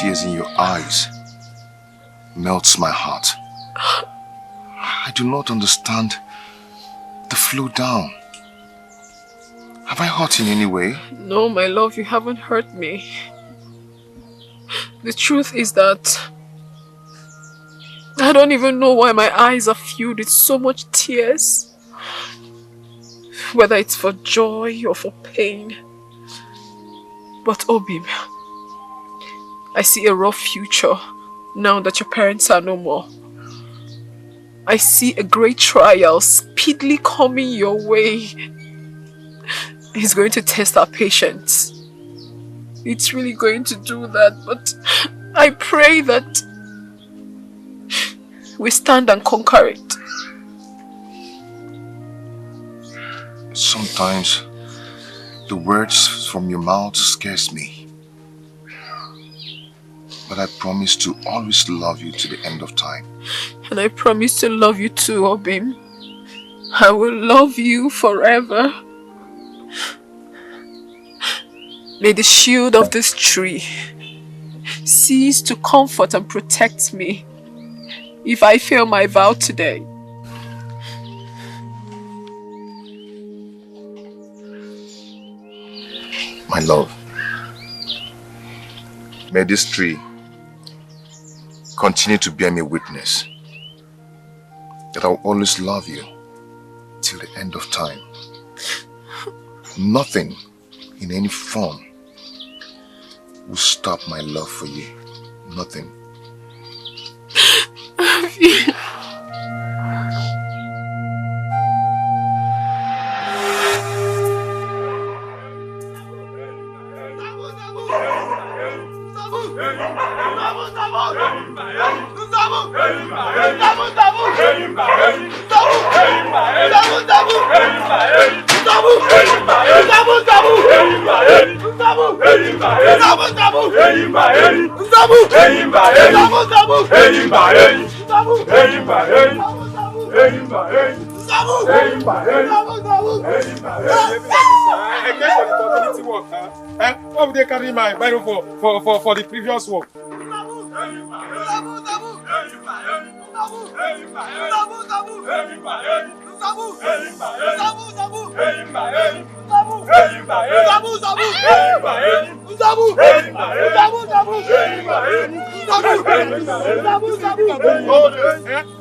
tears in your eyes melts my heart. I do not understand the flow down. Have I hurt in any way? No, my love, you haven't hurt me. The truth is that I don't even know why my eyes are filled with so much tears. Whether it's for joy or for pain. But Obim, I see a rough future now that your parents are no more. I see a great trial speedily coming your way. It's going to test our patience. It's really going to do that, but I pray that we stand and conquer it. Sometimes the words from your mouth scares me. But I promise to always love you to the end of time. And I promise to love you too, Obim. I will love you forever. May the shield of this tree cease to comfort and protect me if I fail my vow today. My love, may this tree continue to bear me witness that I will always love you till the end of time. Nothing in any form will stop my love for you. Nothing. Why would they carry my Bible for the previous work? It's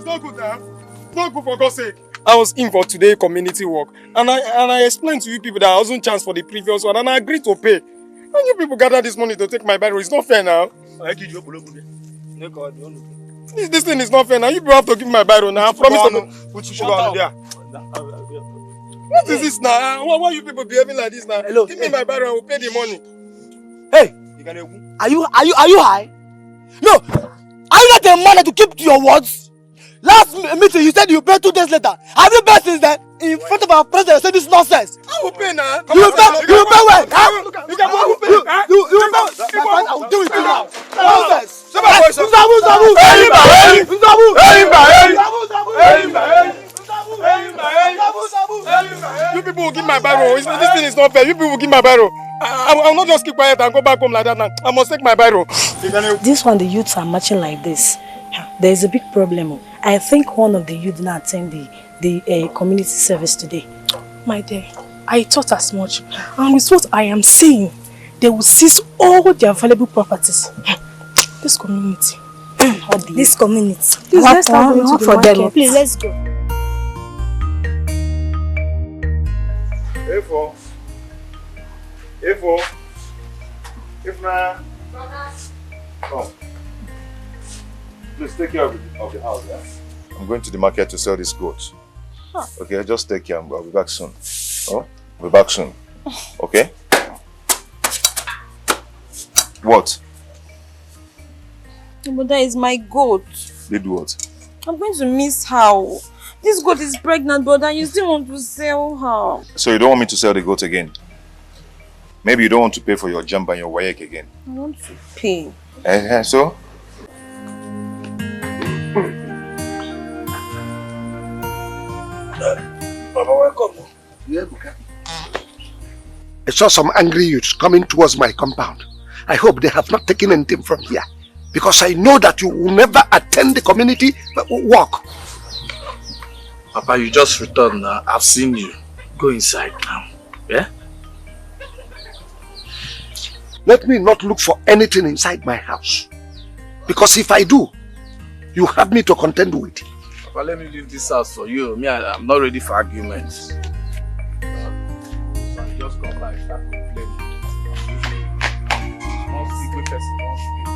not good now. It's not good for God's sake. I was in for today community work and I explained to you people that I wasn't chance for the previous one and I agreed to pay. And you people gather this money to take my Bible. It's not fair now. This thing is not fair now. You people have to give me my Bible now. I promise to put sugar on there. What is this now? Why you people behaving like this now? Hello, give me my Bible and we'll pay the money. Hey! Are you high? No! Are you not a man to keep to your words? Last meeting you said you pay 2 days later. Have you paid since then? In front of our president you said this nonsense. I will pay now. You will pay when? You will pay. I will deal with you now. Nonsense. You people will give my Bible. This thing is not fair. You people will give my Bible. I will not just keep quiet and go back home like that now. I must take my Bible. This one, the youths are marching like this. There is a big problem. I think one of the youth did not attend the community service today. My dear, I thought as much. And with what I am seeing, they will seize all their valuable properties. This community. This community. Please, let's start going to the market. Please, let's go. Ifna. Come. Please take care of the house, yeah? I'm going to the market to sell these goats. Huh. Okay, just take care. I'll be back soon. Oh? I'll be back soon. Okay? What? But that is my goat. Did what? I'm going to miss her. This goat is pregnant, brother. You still want to sell her. So you don't want me to sell the goat again? Maybe you don't want to pay for your jump and your wayek again? I want to pay. So? Baba, welcome. I saw some angry youths coming towards my compound I hope they have not taken anything from here. Because I know that you will never attend the community work. Papa, you just returned now. I've seen you. Go inside now. Yeah? Let me not look for anything inside my house. Because if I do, you have me to contend with. Papa, let me leave this house for you. Me, I'm not ready for arguments. So just come back, start complaining. One secret person, one secret.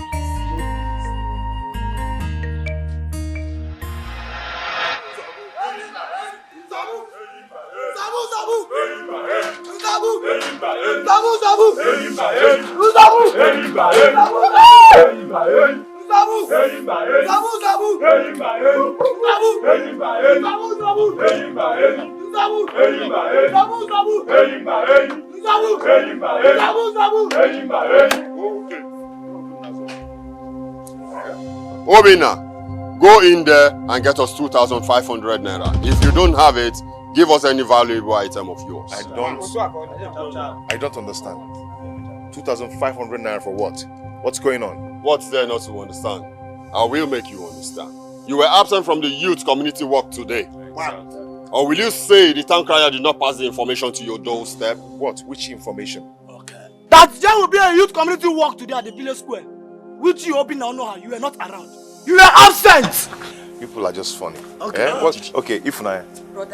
Obina, go in there and get us 2,500 naira. If you don't have it, give us any valuable item of yours. I don't understand. 2,500 naira for what? What's going on? What's there not to understand? I will make you understand. You were absent from the youth community work today. What? Or will you say the town crier did not pass the information to your doorstep? What? Which information? Okay. That there will be a youth community work today at the village square. Which you open now know how you were not around. You were absent! People are just funny. Okay. Okay, Ifunaya,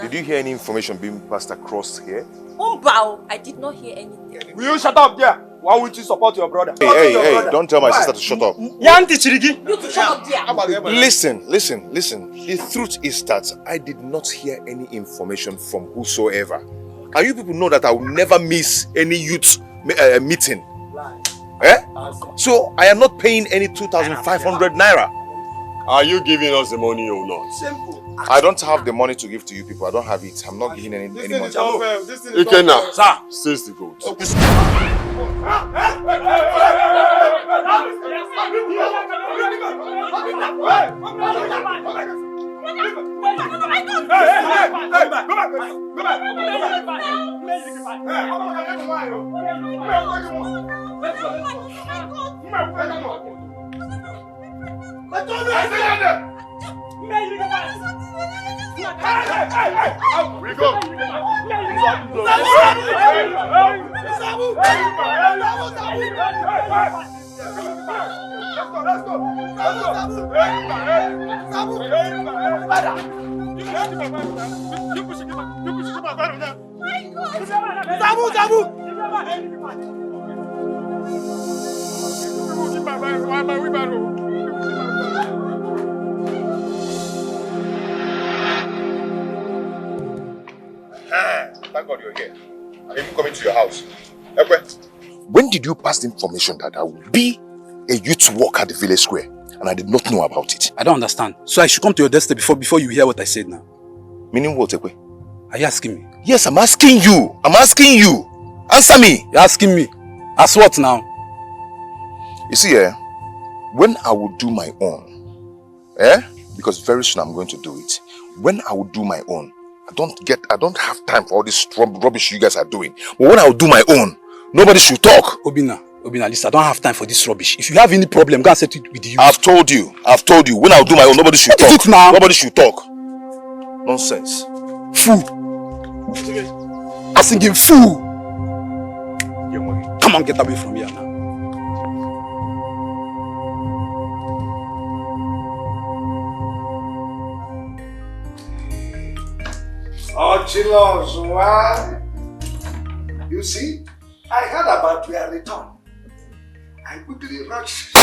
did you hear any information being passed across here? Umbao, I did not hear anything. Will you shut up there? Why would you support your brother? Hey, don't tell my sister to shut up. Yanti Chirigi! You to shut up there. Listen. The truth is that I did not hear any information from whosoever. And you people know that I will never miss any youth meeting. So I am not paying any 2,500 naira. Are you giving us the money or not? Simple. I don't have the money to give to you people. I don't have it. I'm not giving any money. You can now. Sir, seize the goat. We go. Thank God you're here. I'm even coming to your house. When did you pass the information that I will be a youth worker at the village square and I did not know about it? I don't understand. So I should come to your doorstep before you hear what I said now. Meaning what, Ekwe? Are you asking me? Yes, I'm asking you. Answer me. You're asking me? As what now? You see, when I will do my own, because very soon I'm going to do it. When I will do my own, I don't have time for all this rubbish you guys are doing. But when I will do my own, nobody should talk. Obina, listen, I don't have time for this rubbish. If you have any problem, go and settle it with you. I've told you. When I will do my own, nobody should talk. What is it now? Nobody should talk. Nonsense. Fool. I'm singing fool. Come on, get away from here now. Oh, Chilos, why? You see, I heard about your return. I quickly rushed.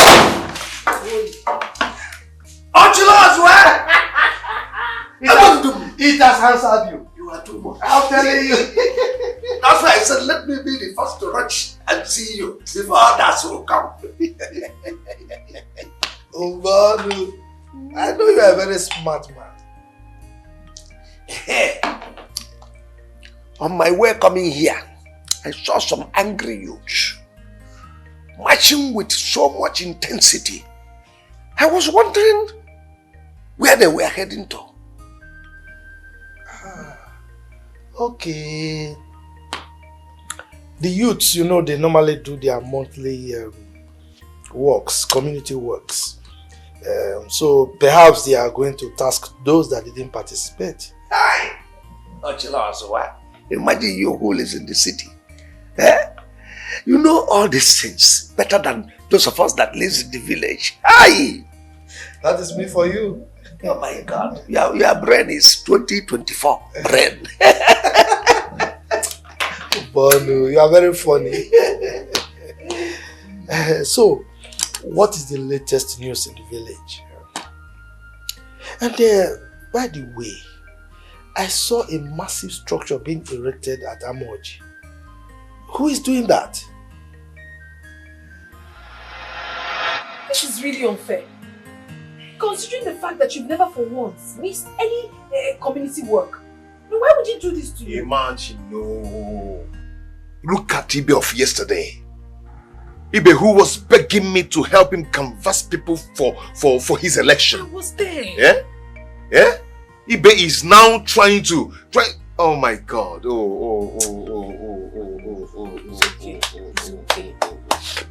Oh, Chilos, why? It has answered you. You are too much. I'm telling you. That's why I said, let me be the first to rush and see you before others will come. Oh, Banu, I know you are a very smart man. On my way coming here, I saw some angry youths marching with so much intensity. I was wondering where they were heading to. Okay. The youths, you know, they normally do their monthly works, community works. So perhaps they are going to task those that didn't participate. Aye. Imagine you who lives in the city. Eh? You know all these things better than those of us that lives in the village. Aye. That is me for you. Oh my God. Your brain is 2024 brain. Bonu, you are very funny. So, what is the latest news in the village? And by the way, I saw a massive structure being erected at Amoji. Who is doing that? This is really unfair. Considering the fact that you've never for once missed any community work. Why would you do this to you? Imagine, no. Look at Ibe of yesterday. Ibe who was begging me to help him canvass people for his election. I was there. Yeah? Yeah? Ibe is now trying to... Oh my God.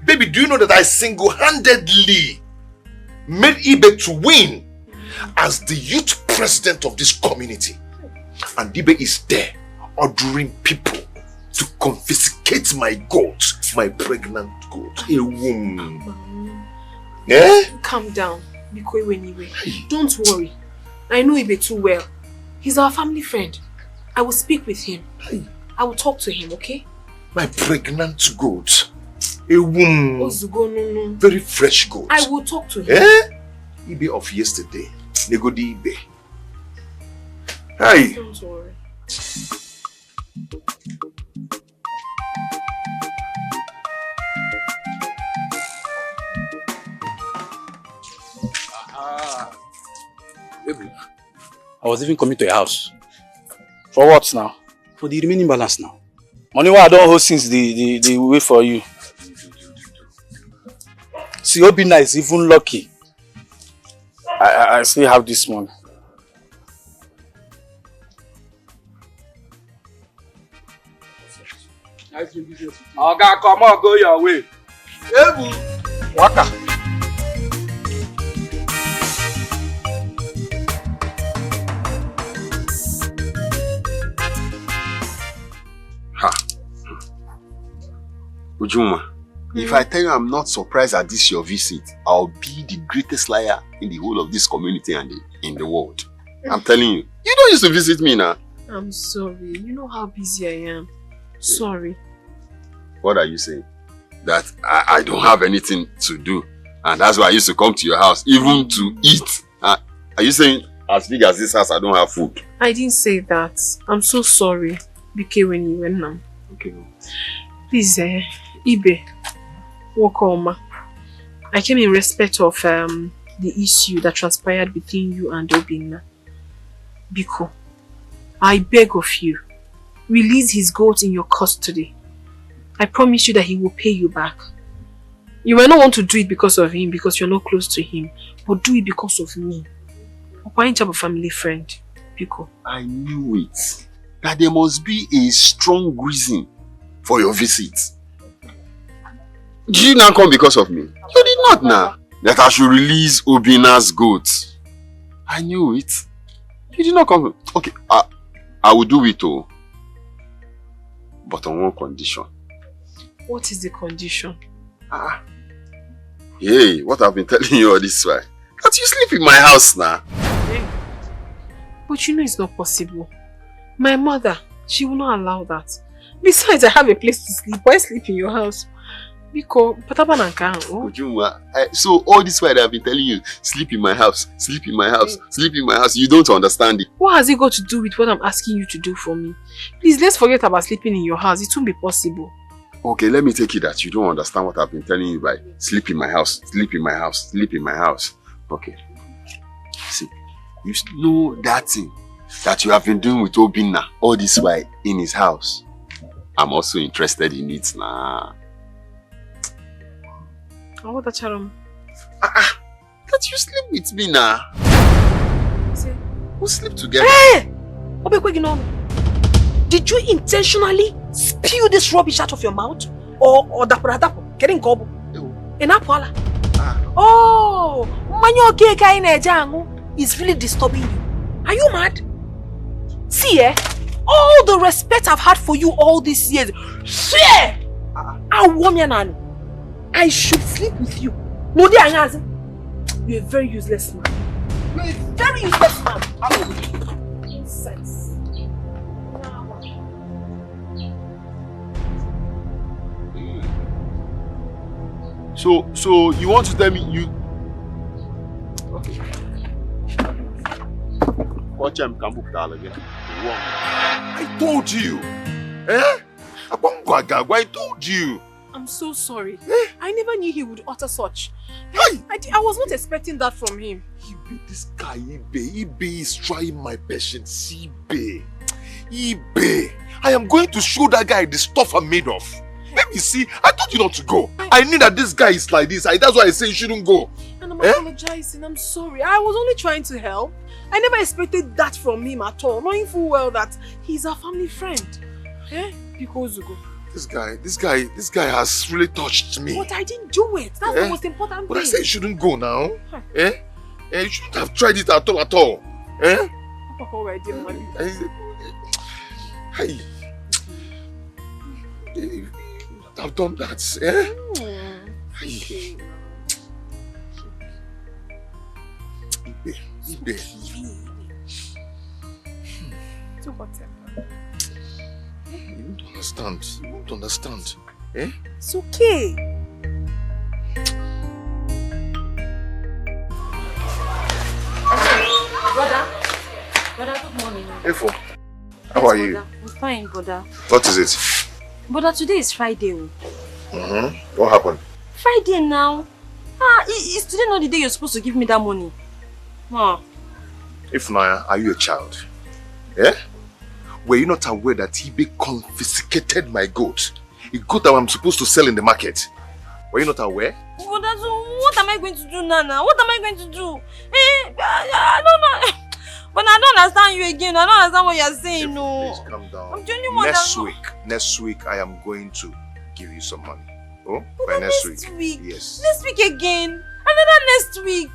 Baby, do you know that I single-handedly made Ibe to win as the youth president of this community? And Ibe is there ordering people to confiscate my goat, my pregnant goat, a woman. Yeah? Calm down, don't worry. I know Ibe too well. He's our family friend. I will speak with him. I will talk to him, okay? My pregnant goat, a woman, very fresh goat. I will talk to him. Eh? Ibe of yesterday, Negodi Ibe. Hey. Don't worry. Baby, I was even coming to your house. For what now? For the remaining balance now. Money why I don't hold since the wait for you. See, Obina is even lucky. I still have this money. Oga, come on, go your way. Waka. Ujuma, if I tell you I'm not surprised at this your visit, I'll be the greatest liar in the whole of this community and in the world. I'm telling you. You don't used to visit me now. I'm sorry. You know how busy I am. Sorry. What are you saying? That I don't have anything to do, and that's why I used to come to your house, even to eat. Are you saying as big as this house I don't have food? I didn't say that. I'm so sorry. BK when you went now. Okay. Please, Ibe, Wokoma. I came in respect of the issue that transpired between you and Obina. Biko, I beg of you, release his goat in your custody. I promise you that he will pay you back. You might not want to do it because of him, because you're not close to him, but do it because of me. I'm a family friend, Biko. I knew it. That there must be a strong reason for your visit. Did you not come because of me? You did not now. That I should release Obina's goat. I knew it. You did not come. Okay, I will do it all. But on one condition. What is the condition? Hey, what I've been telling you all this while. That you sleep in my house now. Hey. But you know it's not possible. My mother, she will not allow that. Besides, I have a place to sleep. Why sleep in your house? Because so all this while I've been telling you, sleep in my house, sleep in my house, sleep in my house. You don't understand it. What has it got to do with what I'm asking you to do for me? Please, let's forget about sleeping in your house. It won't be possible. Okay, let me take it that you don't understand what I've been telling you by sleep in my house, sleep in my house, sleep in my house. Okay. See, you know that thing that you have been doing with Obina all this while in his house. I'm also interested in it now. Oh, that's Charum. That you sleep with me now. We'll sleep together. Hey! Did you intentionally spew this rubbish out of your mouth? Or dapo getting gobble? Enapwala. Oh, Manyo Jango is really disturbing you. Are you mad? See, all the respect I've had for you all these years. Share! I should sleep with you. No, you're a very useless man. You're a very useless man. Nonsense. So you want to tell me you... Okay. Watch him come book that again. I told you. I told you. I'm so sorry. I never knew he would utter such. I was not expecting that from him. This guy, Ibe is trying my patience. Ibe. I am going to show that guy the stuff I'm made of. Let me see. I told you not to go. I knew that this guy is like this. That's why I say you shouldn't go. And I'm apologizing. I'm sorry. I was only trying to help. I never expected that from him at all. Knowing full well that he's our family friend. Because you go. This guy has really touched me. But I didn't do it. That's the most important thing. But I said you shouldn't go now. You shouldn't have tried it at all. I've done that. Ibe. So whatever. You don't understand. It's okay. Brother, good morning. Efo, how are you? Brother. I'm fine, brother. What is it? Brother, today is Friday. What happened? Friday now. Is today not the day you're supposed to give me that money? If Naya, are you a child? Were you not aware that Ibe confiscated my goat? A goat that I'm supposed to sell in the market. Were you not aware? Brother, so what am I going to do, Nana? What am I going to do? I don't know. But I don't understand you again. I don't understand what you're saying. No. Please calm down. I'm the only one Next week, I am going to give you some money. Oh, by next week? Yes. Next week again? Another next week?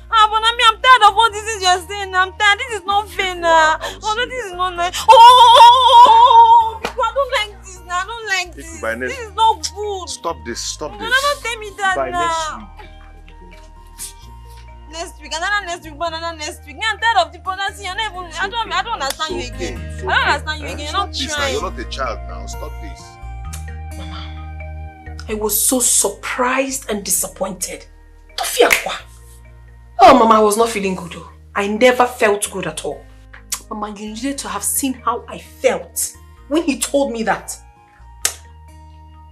But I'm tired of all this things you're saying. I'm tired. This is not fair now. This is not nice. Oh, I don't like this now. I don't like this. This is not good. Stop this. Don't tell me that by now. Next week, another next week, another next week. I'm tired of the policy. I don't understand you again. I don't understand you again. You're not trying. You're not a child now. Stop this. I was so surprised and disappointed. Oh, Mama, I was not feeling good. I never felt good at all. Mama, you needed to have seen how I felt when he told me that.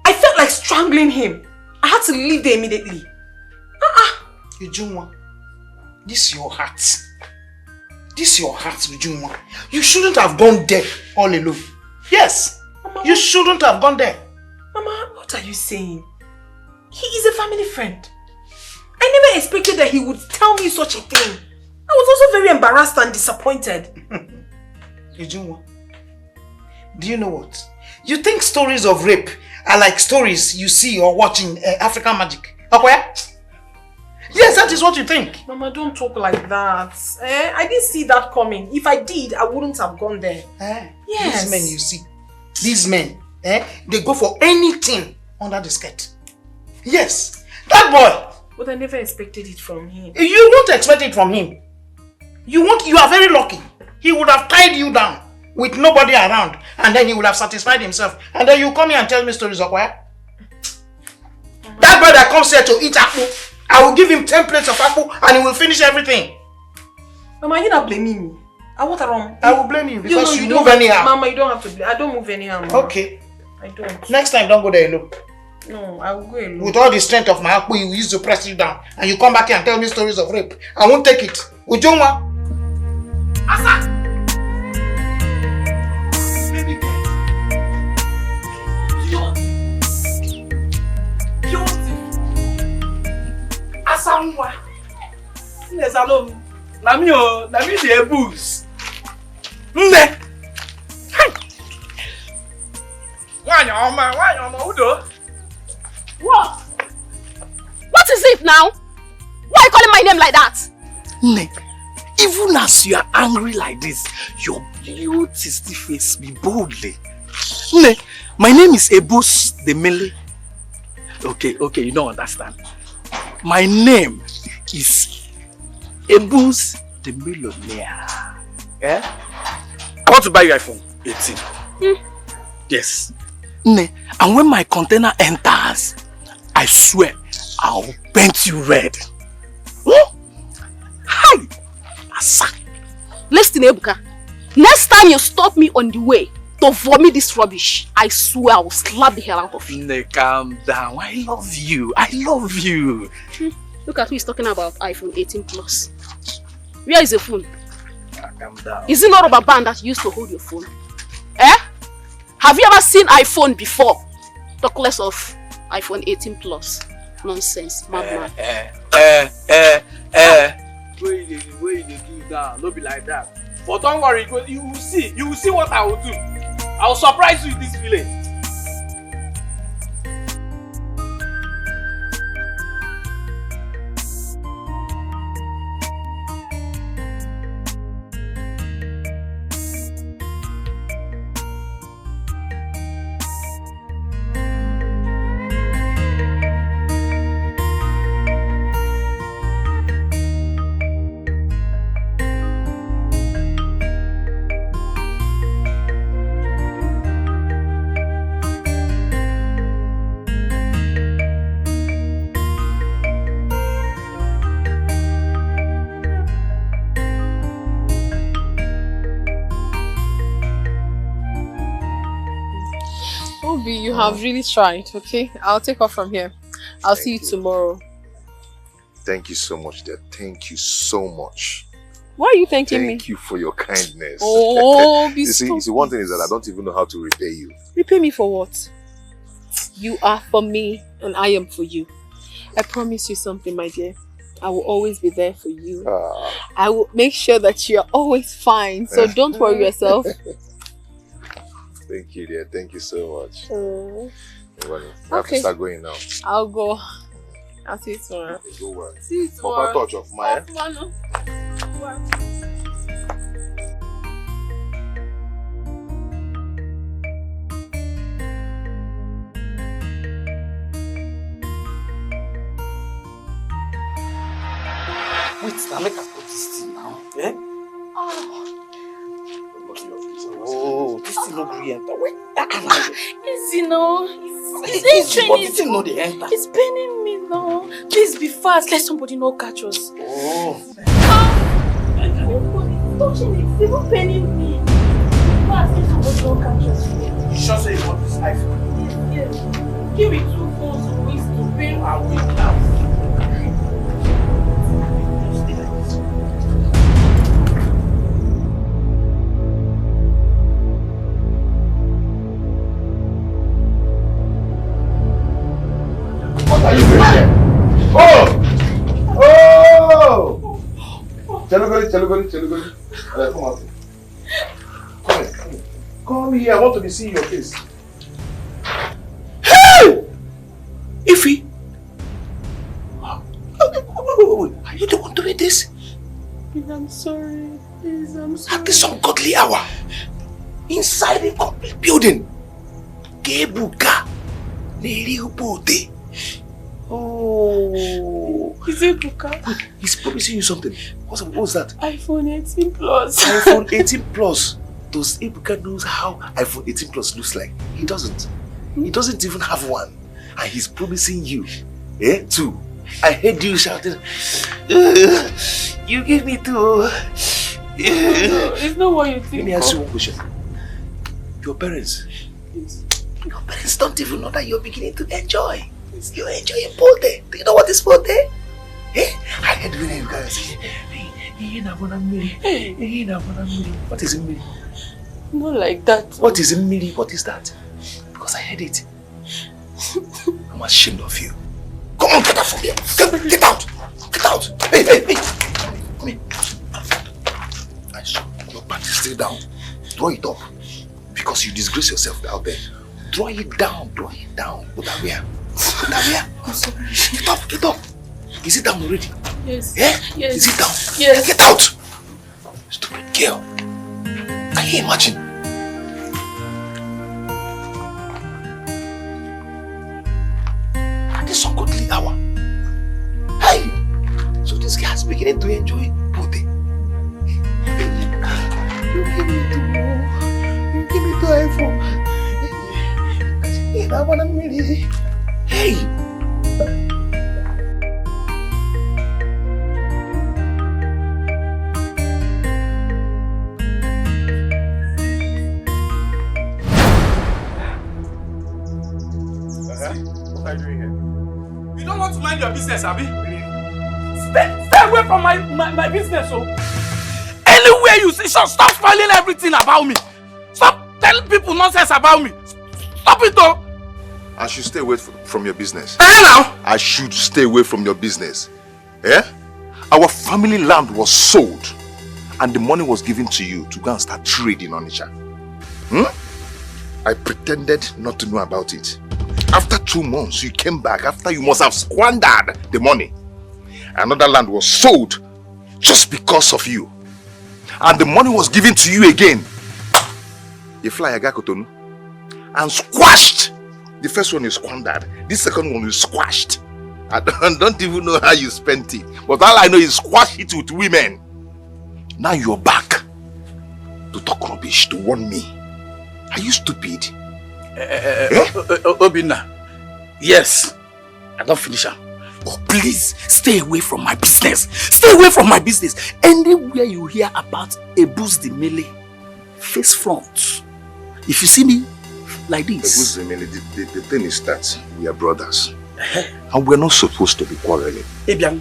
I felt like strangling him. I had to leave there immediately. Ujunwa, this is your heart. This is your heart, Ujunwa. You shouldn't have gone there all alone. Yes, Mama, you shouldn't have gone there. Mama, what are you saying? He is a family friend. I never expected that he would tell me such a thing. I was also very embarrassed and disappointed. Ujunwa, do you know what? You think stories of rape are like stories you see or watch in African Magic? Okay? Yes, that is what you think. Mama, don't talk like that. I didn't see that coming. If I did, I wouldn't have gone there. Yes. These men you see, these men, they go for anything under the skirt. Yes, that boy. But I never expected it from him. You won't expect it from him. You are very lucky. He would have tied you down with nobody around, and then he would have satisfied himself. And then you come here and tell me stories of where? That boy that comes here to eat apple, I will give him 10 plates of apple and he will finish everything. Mama, you're not blaming me. I want wrong. I will blame you because you move anyhow. Mama, you don't have to blame. I don't move anyhow, Mama. Okay. I don't. Next time, don't go there alone. No, I will go alone. With all the strength of my apple, you used to press you down. And you come back here and tell me stories of rape. I won't take it. Ujunwa. Asa! Asanwa. Yes, alone. Na me the books. Nne. Why, Udo? What? What is it now? calling my name like that? Ne, even as you are angry like this, your beauty still face me boldly. Ne, my name is Ebus the Mele. Okay, you don't understand. My name is Ebus the Millionaire. Eh? I want to buy you iPhone 18. Yes. Ne, and when my container enters, I swear I'll paint you red. Hi! Asa. Listen, Ebuka. Next time you stop me on the way to vomit this rubbish, I swear I will slap the hell out of you. Ne, calm down. I love you. I love you. Look at who is talking about iPhone 18 Plus. Where is the phone? Calm down. Is it not a rubber band that you used to hold your phone? Eh? Have you ever seen iPhone before? Talk less of iPhone 18 Plus. Nonsense, madman. Where you do that? Don't be like that. But don't worry, you will see. You will see what I will do. I will surprise you in this village. You have really tried, okay? I'll take off from here. I'll see you tomorrow. Thank you so much, Dad. Thank you so much. Why are you thanking me? Thank you for your kindness. Oh, be you see, one thing is that I don't even know how to repay you. Repay me for what? You are for me and I am for you. I promise you something, my dear. I will always be there for you. I will make sure that you are always fine. So don't worry yourself. Thank you, dear. Thank you so much. Well, I have to start going now. I'll go. I'll see you tomorrow. Go well. See you tomorrow. Papa touch of mine. Wait, now make I put this thing now. Eh? Oh, this thing no green enter. Wait, Easy now. It's but this thing no dey enter. It's paining me now. Please be fast. Let somebody not catch us. Oh. Touching it. It's not paining me. Fast. Let somebody not catch us. You sure say you want this iPhone? Yes. Give me 2 phones. It's too painful. I will now. What are you doing here? Chelugoli. Come out. Come here. Come here. I want to be seeing your face. Hey! Ify! Wait. Are you the one doing this? I'm sorry. Please, I'm sorry. At this ungodly hour, inside a complete building, Gebuka, Neriubote. Oh. Is it Buka? He's promising you something. What's that? iPhone 18 Plus. iPhone 18 Plus. Does Ebuka knows how iPhone 18 Plus looks like? He doesn't. He doesn't even have one. And he's promising you. Two. I heard you shouting, you give me 2. No, it's not what you think. Let me ask you one question. Your parents don't even know that you're beginning to enjoy. You're enjoying birthday. Do you know what is birthday? I heard when you guys say, what is Mmiri? Not like that. What is Mmiri? What is that? Because I heard it. I'm ashamed of you. Come on, get out from here. Get out. Get out. Hey. Come here. I saw your pants is still down. Throw it up. Because you disgrace yourself out there. Throw it down. Put that where? I'm sorry. Get up. Is it down already? Yes. Yeah? Yes. Sit down. Yes. Get out. Stupid girl. Can you imagine? At this ungodly hour. Hey! So this guy is beginning to enjoy Bode. You give me to iPhone. Hey, that one I'm really. Hey! What are you doing here? You don't want to mind your business, Abi? Stay away from my business, oh. Anywhere you see, stop spoiling everything about me. Stop telling people nonsense about me. Stop it, oh. I should stay away from your business. Now? I should stay away from your business. Yeah? Our family land was sold and the money was given to you to go and start trading on Onitsha. I pretended not to know about it. After 2 months, you came back after you must have squandered the money. Another land was sold just because of you. And the money was given to you again. You fly Agakotonu and squashed. The first one you squandered. The second one you squashed. I don't even know how you spent it. But all I know is squash it with women. Now you're back to talk rubbish, to warn me. Are you stupid? Obinna, yes, I don't finish her. But please, stay away from my business. Stay away from my business. Anywhere you hear about Ebus the Mele, face front. If you see me like this. Ebus the Mele, the thing is that we are brothers. And we're not supposed to be quarreling. Yeah?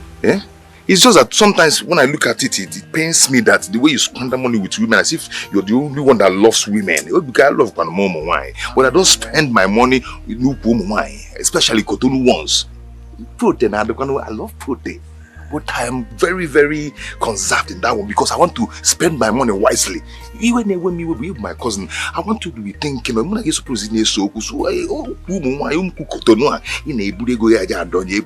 It's just that sometimes when I look at it, it pains me that the way you squander money with women as if you're the only one that loves women. Because I love Panamomo wine. But I don't spend my money with new wine, especially Cotonou ones. Protein, I love protein. But I am very, very conserved in that one because I want to spend my money wisely. Even when me with my cousin, I want to be thinking, I'm going to suppose in a soap. So I in a Budego Yaja Donye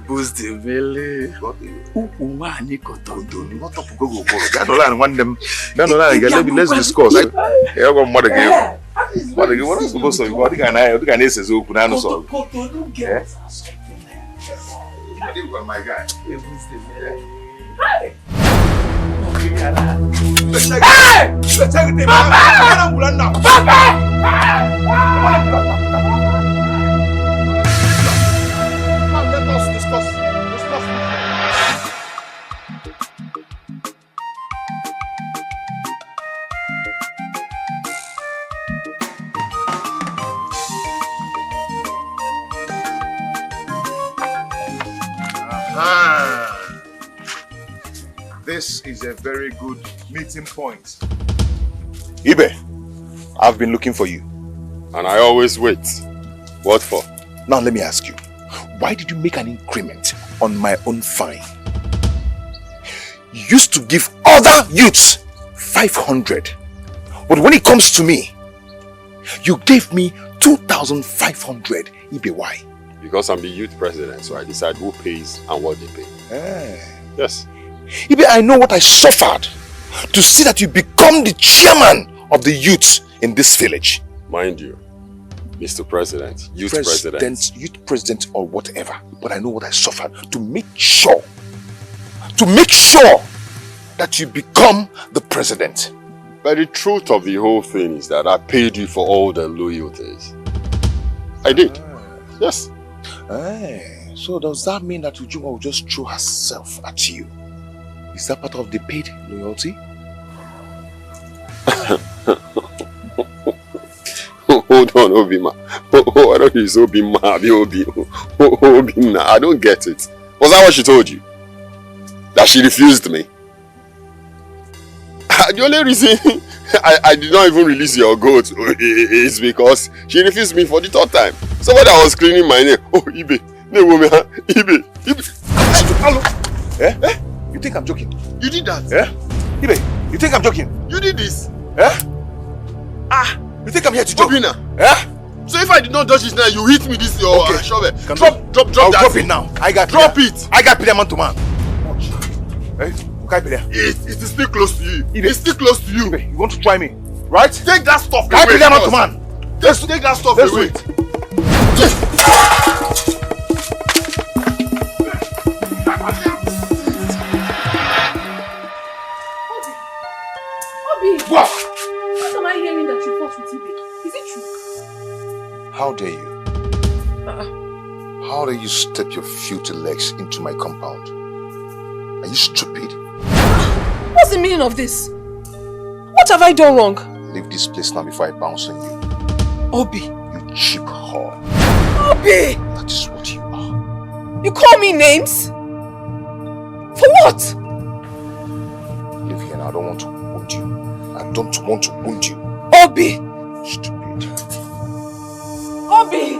Boost the Valley. Not up go. Want them. Let's discuss. I want mother game. What are supposed to be? What can I say? So, my guy. Hey! Let us discuss. This is a very good meeting point. Ibe, I've been looking for you. And I always wait. What for? Now let me ask you, why did you make an increment on my own fine? You used to give other youths 500. But when it comes to me, you gave me 2,500. Ibe, why? Because I'm the youth president, so I decide who pays and what they pay. Yes. Ibe, I know what I suffered to see that you become the chairman of the youth in this village. Mind you, Mr. President, youth president. Youth president or whatever. But I know what I suffered to make sure that you become the president. But the truth of the whole thing is that I paid you for all the loyalties. I did. Yes. So does that mean that Ujuma will just throw herself at you? Is that part of the paid loyalty? Hold on, Obima. Why don't you use Obima? Obina, I don't get it. Was that what she told you? That she refused me? The only reason I did not even release your goat is because she refused me for the third time. So when I was cleaning my name, oh, Ibe, no woman, Ibe. Hello? You think I'm joking? You did that? Ibe, you think I'm joking? You did this? You think I'm here to joke? Obina. So if I did not dodge this now, you hit me this your shovel. Drop I'll that. Drop it now. I got it. I got man to man. Hey, it is still close to you. It's still close to you. You want to try me, right? Take that stuff away. Man. Let's take that stuff Let's away. wait. Obi! What? What am I hearing that you fought with Ibe? Is it true? How dare you? How dare you step your filthy legs into my compound? Are you stupid? What's the meaning of this? What have I done wrong? Leave this place now before I bounce on you. Obi! You cheap whore. Obi! That is what you are. You call me names? For what? Leave here now. I don't want to wound you. I don't want to wound you. Obi! Stupid. Obi!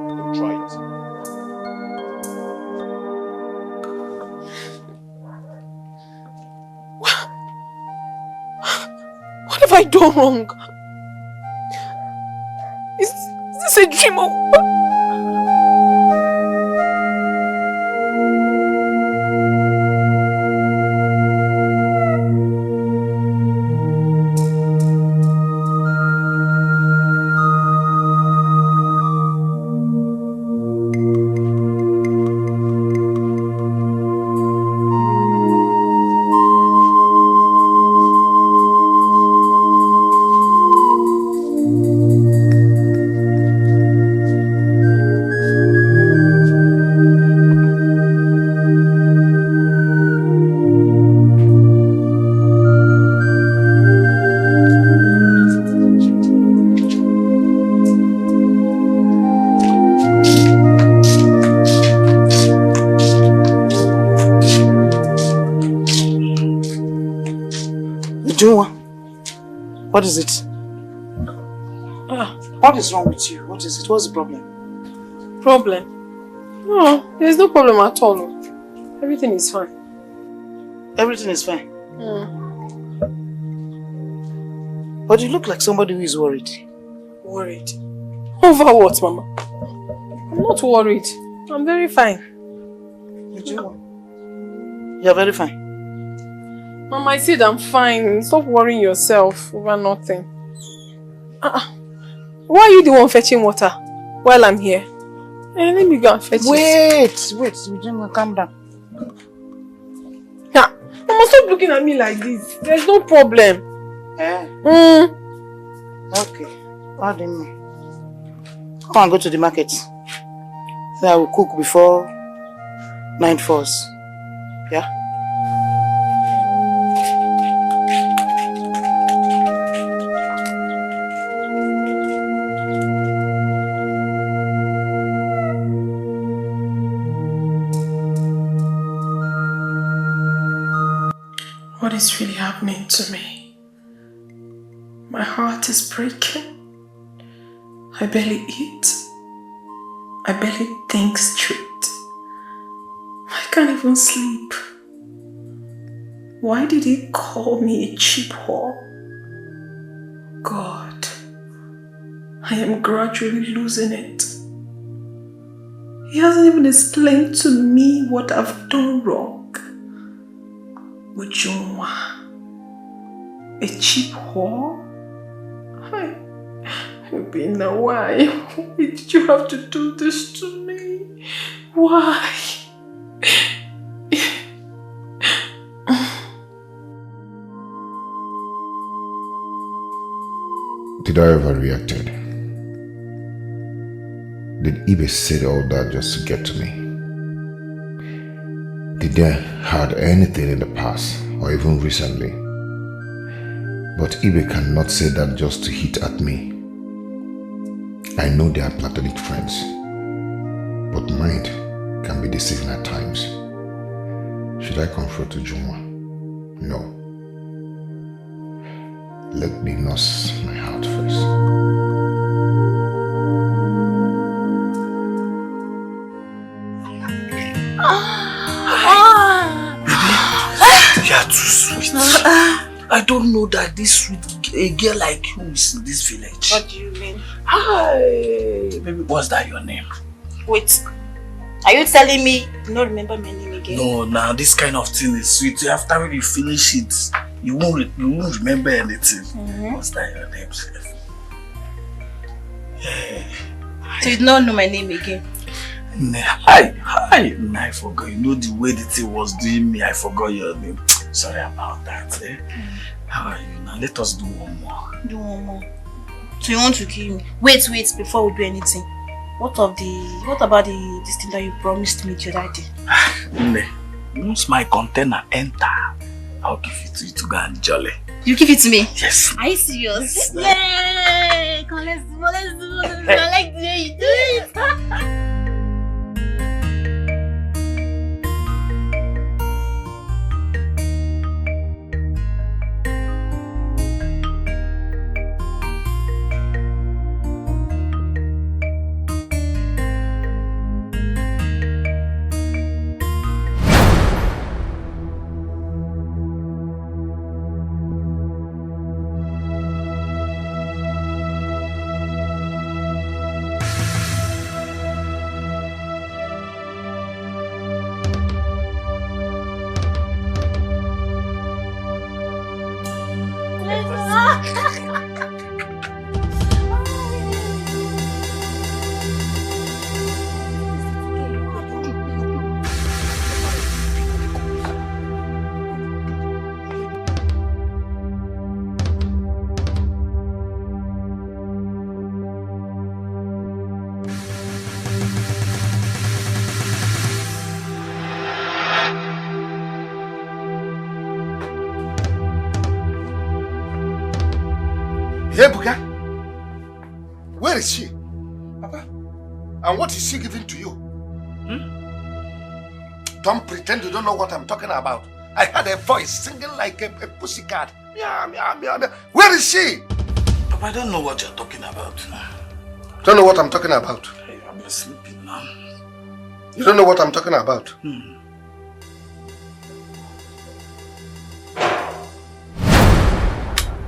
Don't try it. What have I done wrong? Is this a dream or what? What is it? What is wrong with you? What is it? What's the problem? Problem? No, there's no problem at all. Everything is fine. Everything is fine? But you look like somebody who is worried. Worried? Over what, Mama? I'm not worried. I'm very fine. You're very fine. Mama, I said I'm fine. Stop worrying yourself over nothing. Why are you the one fetching water while I'm here? Let me go and fetch it. Wait, calm down. Yeah, Mama, stop looking at me like this. There's no problem. Okay. What do you mean? Come and go to the market. So I will cook before 9 falls. Yeah? What is really happening to me? My heart is breaking. I barely eat. I barely think straight. I can't even sleep. Why did he call me a cheap whore? God, I am gradually losing it. He hasn't even explained to me what I've done wrong. Ujunwa, a cheap whore? Bina, why? Why did you have to do this to me? Why? Did I overreacted? Did Ibe say all that just to get to me? Did they had anything in the past or even recently? But Ibe cannot say that just to hit at me. I know they are platonic friends, but mind can be deceiving at times. Should I confront Ujunwa? No. Let me nurse my heart first. You are too sweet. I don't know that this sweet a girl like you is in this village. What do you mean? Hi, baby, what's that your name? Wait. Are you telling me you don't remember my name again? No, now this kind of thing is sweet. After when you finish it, you won't remember anything. What's that your name, Chef? So you don't know my name again? Hi. I forgot. You know the way the thing was doing me, I forgot your name. Sorry about that. How are you now? Let us do one more. Do one more. So you want to kill me? Wait, before we do anything. What about this thing that you promised me the other day? Once my container enter, I'll give it to you to go and jolly. You give it to me? Yes. Are you serious? Yay! Come, let's do it. I like the way you do it. Ebuka, where is she? Papa, and what is she giving to you? Don't pretend you don't know what I'm talking about. I heard a voice singing like a pussycat. Meow, meow, meow, meow. Where is she? Papa, I don't know what you're talking about now. Don't know what I'm talking about? Hey, I'm sleeping now. You don't know what I'm talking about?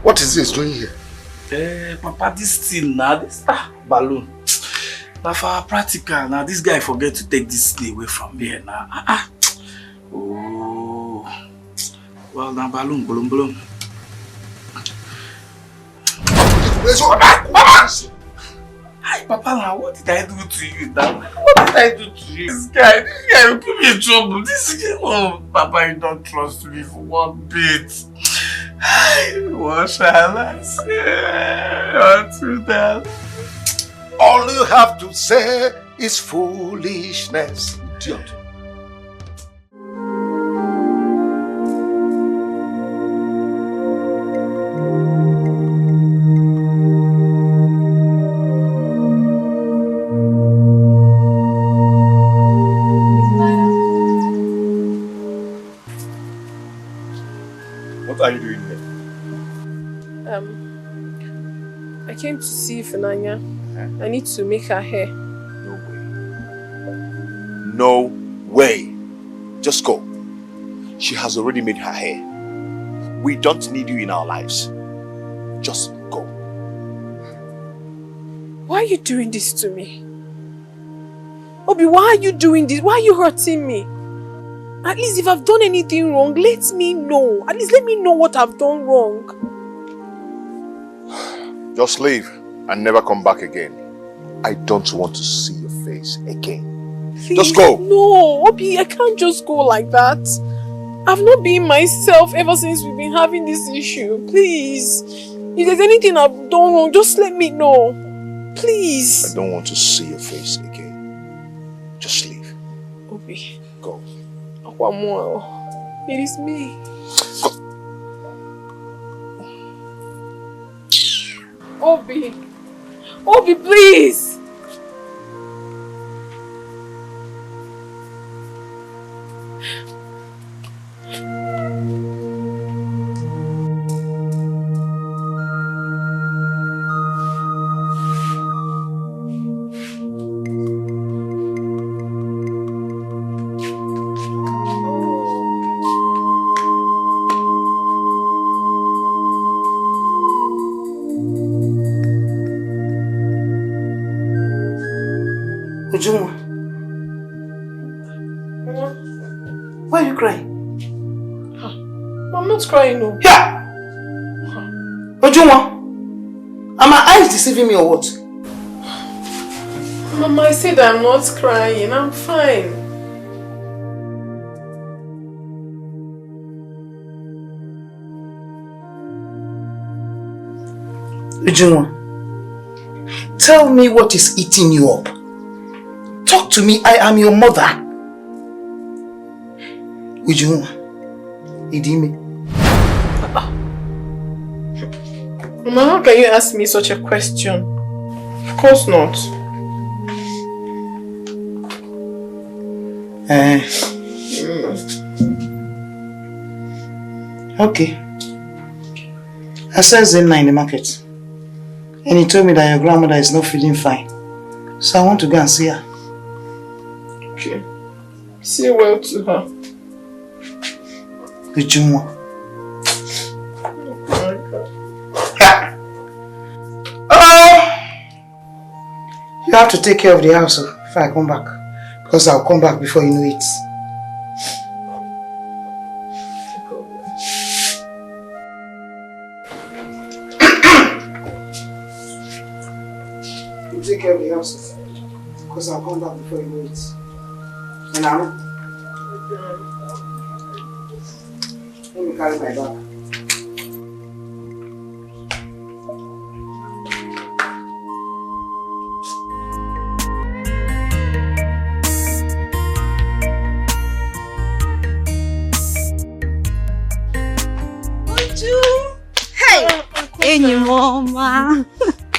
What is this doing here? Papa, this thing now, this balloon. Now for our practical, now this guy forget to take this thing away from here now. Oh, well now balloon. Hi, Papa, now what did I do to you now? What did I do to you? This guy will put me in trouble. This guy, oh, Papa, you don't trust me for one bit. What shall I say to that? All you have to say is foolishness, idiot. What are you doing here? I came to see Funanya. I need to make her hair. No way. Just go. She has already made her hair. We don't need you in our lives. Just go. Why are you doing this to me? Obi, why are you doing this? Why are you hurting me? At least if I've done anything wrong, let me know. At least let me know what I've done wrong. Just leave and never come back again. I don't want to see your face again. Please, just go. No, Obi, I can't just go like that. I've not been myself ever since we've been having this issue. Please, if there's anything I've done wrong, just let me know. Please. I don't want to see your face again. Just leave. Obi. Go. Akwamuel, it is me. Obi. Obi, please. Ujunwa. crying? I'm not crying, no. Yeah! Ojunwa, are my eyes deceiving me or what? Mama, I said I'm not crying. I'm fine. Ujunwa, tell me what is eating you up. Talk to me, I am your mother. Ujunwa, Idime. Mama, how can you ask me such a question? Of course not. Okay. I saw Zenna in the market. And he told me that your grandmother is not feeling fine. So I want to go and see her. Okay. Say well to her. Ujunwa. You have to take care of the house if I come back. Because I'll come back before you know it. You take care of the house because I'll come back before you know it. And now, let me carry my bag. Hey, Mama.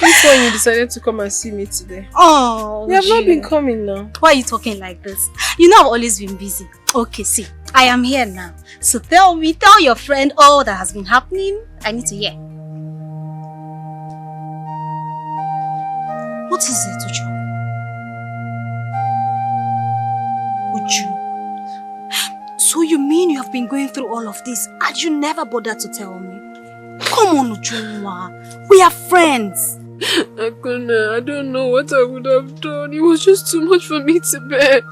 This one you decided to come and see me today. Oh, you have not been coming now. Why are you talking like this? You know I've always been busy. Okay, see, I am here now. So tell your friend all that has been happening. I need to hear. What is it, Uju? Uju? So you mean you have been going through all of this and you never bothered to tell me? Come on, Ujunwa. We are friends. Akuna, I don't know what I would have done. It was just too much for me to bear.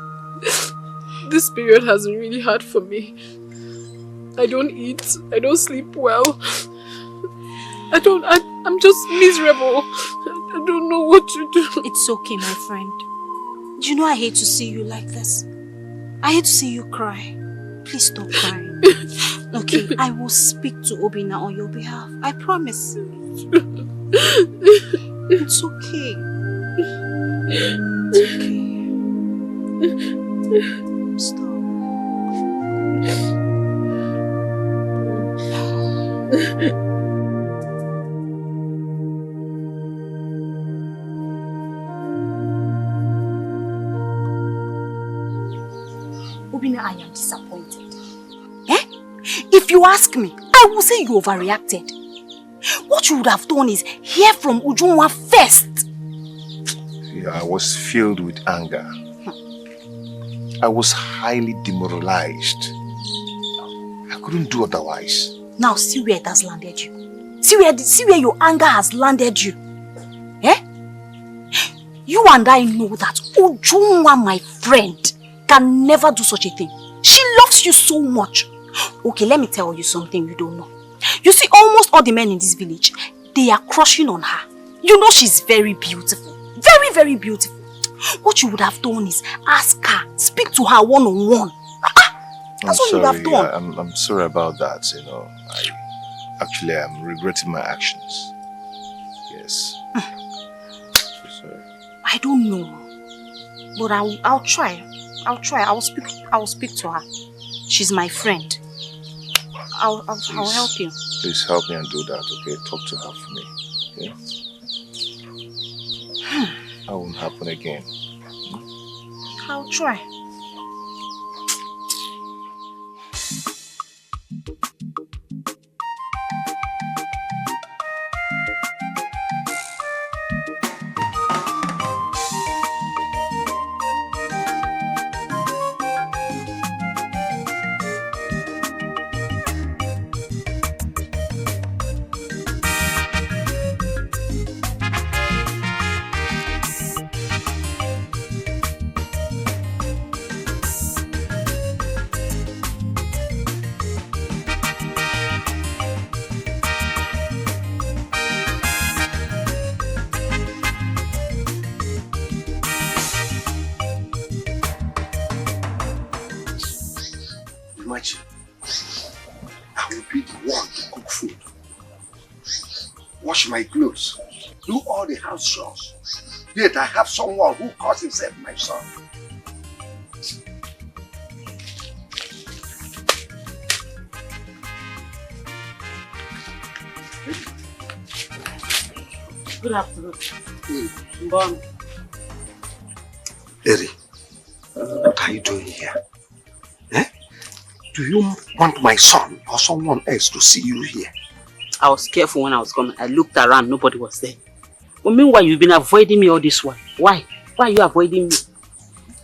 This period has been really hard for me. I don't eat. I don't sleep well. I'm just miserable. I don't know what to do. It's okay, my friend. You know I hate to see you like this. I hate to see you cry. Please stop crying. Okay, I will speak to Obina on your behalf. I promise. It's okay. It's okay. Stop. Obina, I am disappointed. If you ask me, I will say you overreacted. What you would have done is hear from Ujunwa first. Yeah, I was filled with anger. I was highly demoralized. I couldn't do otherwise. Now see where it has landed you. See where your anger has landed you. Eh? You and I know that Ujunwa, my friend, can never do such a thing. She loves you so much. Okay, let me tell you something you don't know. You see, almost all the men in this village, they are crushing on her. You know she's very beautiful. Very, very beautiful. What you would have done is ask her, speak to her one-on-one. That's what you would have done. I'm sorry about that, you know. I'm regretting my actions. Yes. So sorry. I don't know. But I'll try. I will speak to her. She's my friend. I'll help you. Please help me and do that, okay? Talk to her for me, okay? That won't happen again. I'll try. I will be the one to cook food, wash my clothes, do all the house chores. Yet I have someone who calls himself my son. Good afternoon. Bon. Eri, what are you doing here? Eh? Do you want my son or someone else to see you here? I was careful when I was coming. I looked around, nobody was there. But meanwhile, you've been avoiding me all this while. Why? Why are you avoiding me?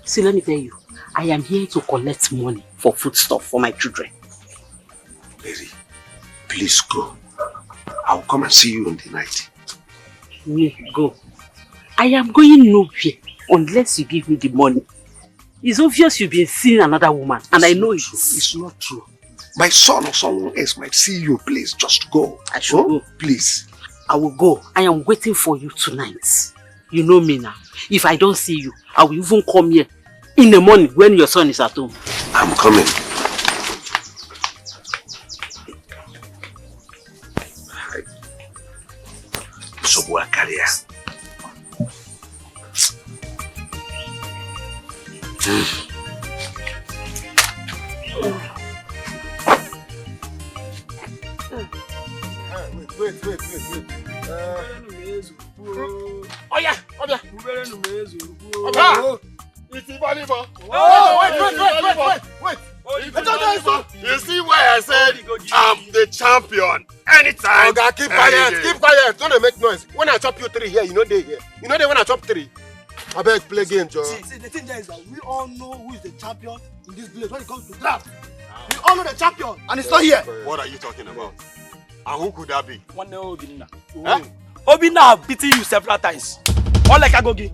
See, let me tell you, I am here to collect money for foodstuff for my children. Eri, please go. I'll come and see you in the night. Me, go. I am going nowhere unless you give me the money. It's obvious you've been seeing another woman, and I know it's not true. My son or someone else might see you. Please, just go. I should go. Please. I will go. I am waiting for you tonight. You know me now. If I don't see you, I will even come here in the morning when your son is at home. I'm coming. So we'll carry her. Wait. Oh yeah. It's volleyball. Wait. You see why I said I'm the champion? Anytime. Okay, keep quiet. Don't make noise. When I chop you 3 here, you know they here. You know they when I chop 3. I beg play game, Joe. See, the thing there is that we all know who is the champion in this village when it comes to draft. We all know the champion, and it's not here. What are you talking about? And who could that be? One Obinna. Obinna have beaten you several times. All like Agogi.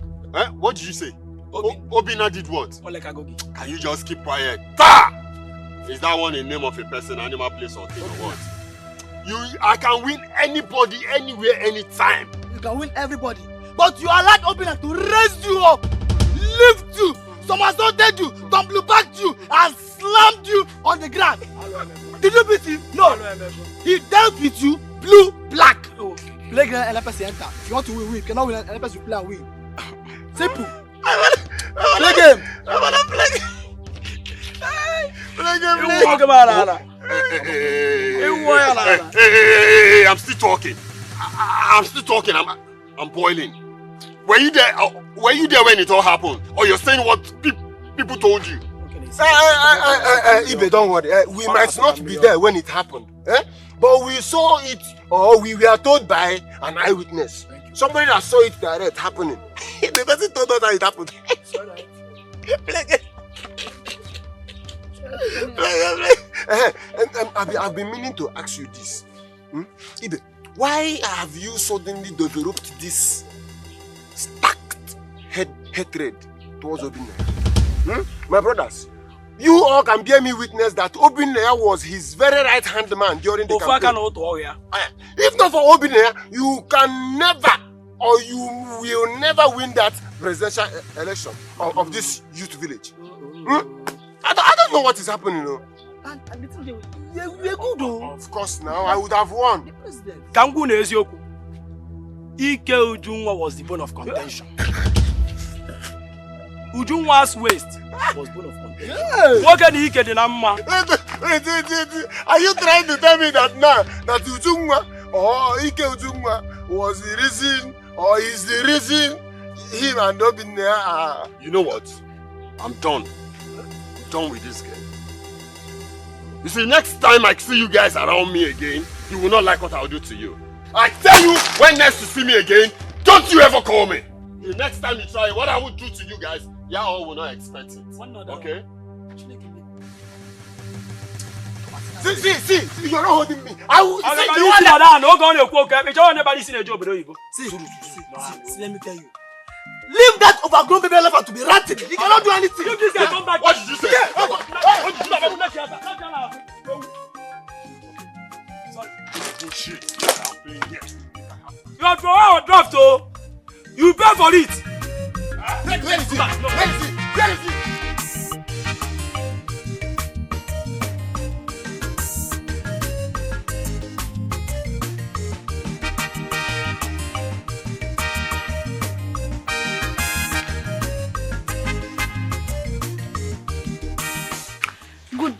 What did you say? Obinna did what? All like Agogi. Can you just keep quiet? Ta! Is that one a name of a person, animal, place, or thing, or what? I can win anybody, anywhere, anytime. You can win everybody. But you allowed Obinna to raise you up, lift you, somersaulted you, tumble back you, and slammed you on the ground. Did you beat him? No. He dealt with you blue, black. Play game and LPS enter. If you want to win, win. If you cannot win, LPS you play and win. Simple. Play game. I wanna play game. Hey, I'm still talking. I'm boiling. Were you there? Were you there when it all happened? Or you're saying what people told you? Ibe, don't worry. We might not be there when it happened. But we saw it, or we were told by an eyewitness. Somebody that saw it direct happening. The person told us how it happened. I've been meaning to ask you this. Ibe, why have you suddenly developed this stacked hatred towards Obinna? My brothers, you all can bear me witness that Obinna was his very right-hand man during the campaign. If not for Obinna, you can never, or you will never win that presidential election of this youth village. I don't know what is happening, though. We're good, though. Of course, now I would have won. Kangu Nezioku. Ike Ujunwa was the bone of contention. Ujunwa's waist was bone of contention. What can Ike Dinamma? Are you trying to tell me that now that Ujunwa or Ike Ujunwa was the reason, or is the reason him and Obinna are... You know what? I'm done. Done with this game. You see, next time I see you guys around me again, you will not like what I'll do to you. I tell you, when next to see me again, don't you ever call me. The next time you try, what I will do to you guys, y'all will not expect it. Okay? See, you're not holding me. I will See, let me tell you. Leave that overgrown baby elephant to be ratted. He cannot do anything. Leave this guy, come back. What did you say? You are drawing a draft, oh. You pay for it. Where is it? Where is it?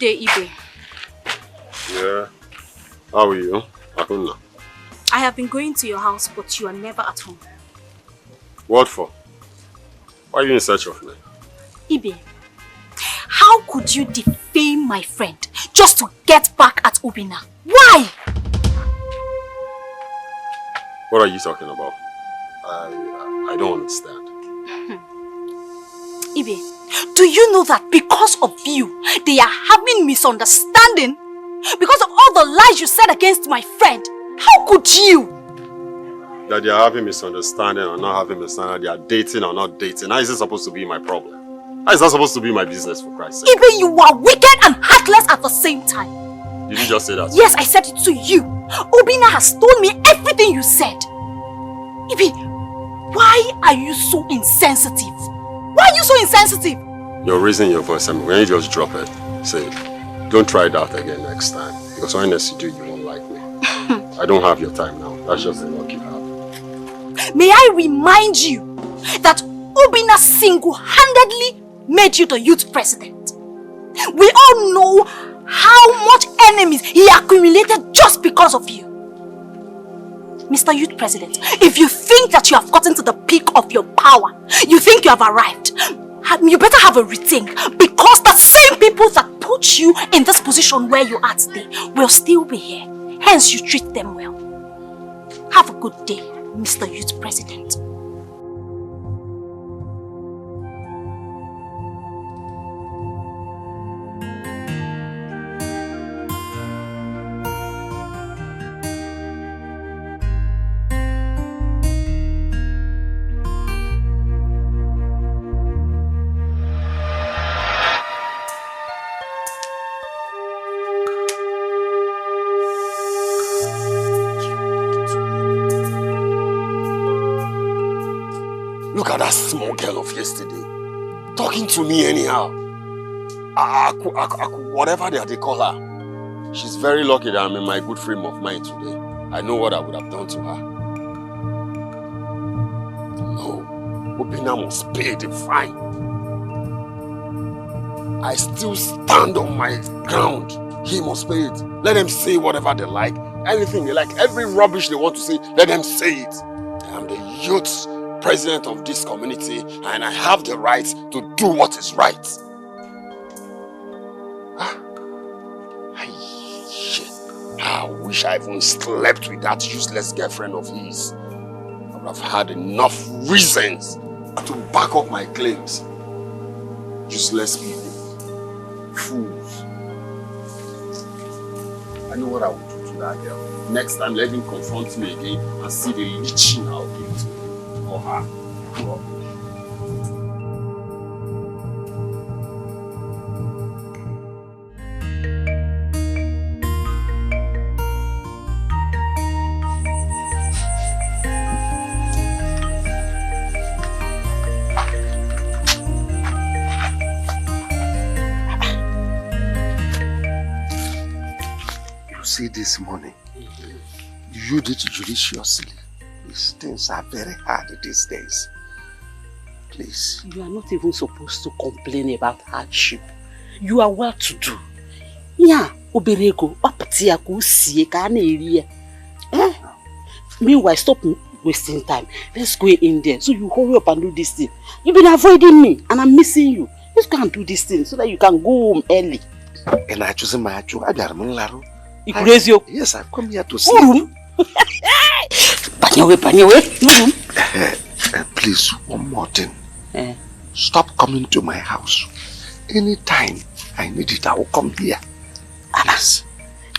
day, Ibe. Yeah. How are you, Akuna? I have been going to your house, but you are never at home. What for? Why are you in search of me? Ibe, how could you defame my friend just to get back at Obina? Why? What are you talking about? I don't understand. Ibe, do you know that because of you, they are having misunderstanding? Because of all the lies you said against my friend? How could you? That they are having misunderstanding or not having misunderstanding, they are dating or not dating. How is it supposed to be my problem? How is that supposed to be my business, for Christ's sake? Ibe, you are wicked and heartless at the same time. Did you just say that? Yes, I said it to you. Obina has told me everything you said. Ibe, why are you so insensitive? Why are you so insensitive? You're raising your voice. I mean, when you just drop it, say, don't try that again next time. Because when else you do, you won't like me. I don't have your time now. That's just the luck you have. May I remind you that Obina single-handedly made you the youth president. We all know how much enemies he accumulated just because of you. Mr. Youth President, if you think that you have gotten to the peak of your power, you think you have arrived, you better have a rethink, because the same people that put you in this position where you are today will still be here. Hence, you treat them well. Have a good day, Mr. Youth President. Look at that small girl of yesterday. Talking to me anyhow. Whatever they call her. She's very lucky that I'm in my good frame of mind today. I know what I would have done to her. No. Obina must pay the fine. I still stand on my ground. He must pay it. Let them say whatever they like. Anything they like. Every rubbish they want to say, let them say it. I'm the youth president of this community, and I have the right to do what is right. Shit. I wish I even slept with that useless girlfriend of his. I would have had enough reasons to back up my claims. Useless people. Fools. I know what I would do to that girl. Next time, let him confront me again and see the leeching I'll give to him. Or her. You see this money? You did it judiciously. These things are very hard these days. Please. You are not even supposed to complain about hardship. You are well to do. Yeah, oberego, optia ku sie ka na eri. Meanwhile, stop wasting time. Let's go in there. So you hurry up and do this thing. You've been avoiding me and I'm missing you. Let's go and do this thing so that you can go home early. And I choose my Yes, I've come here to sleep. Please, one more thing. Stop coming to my house. Anytime I need it, I will come here. Alas,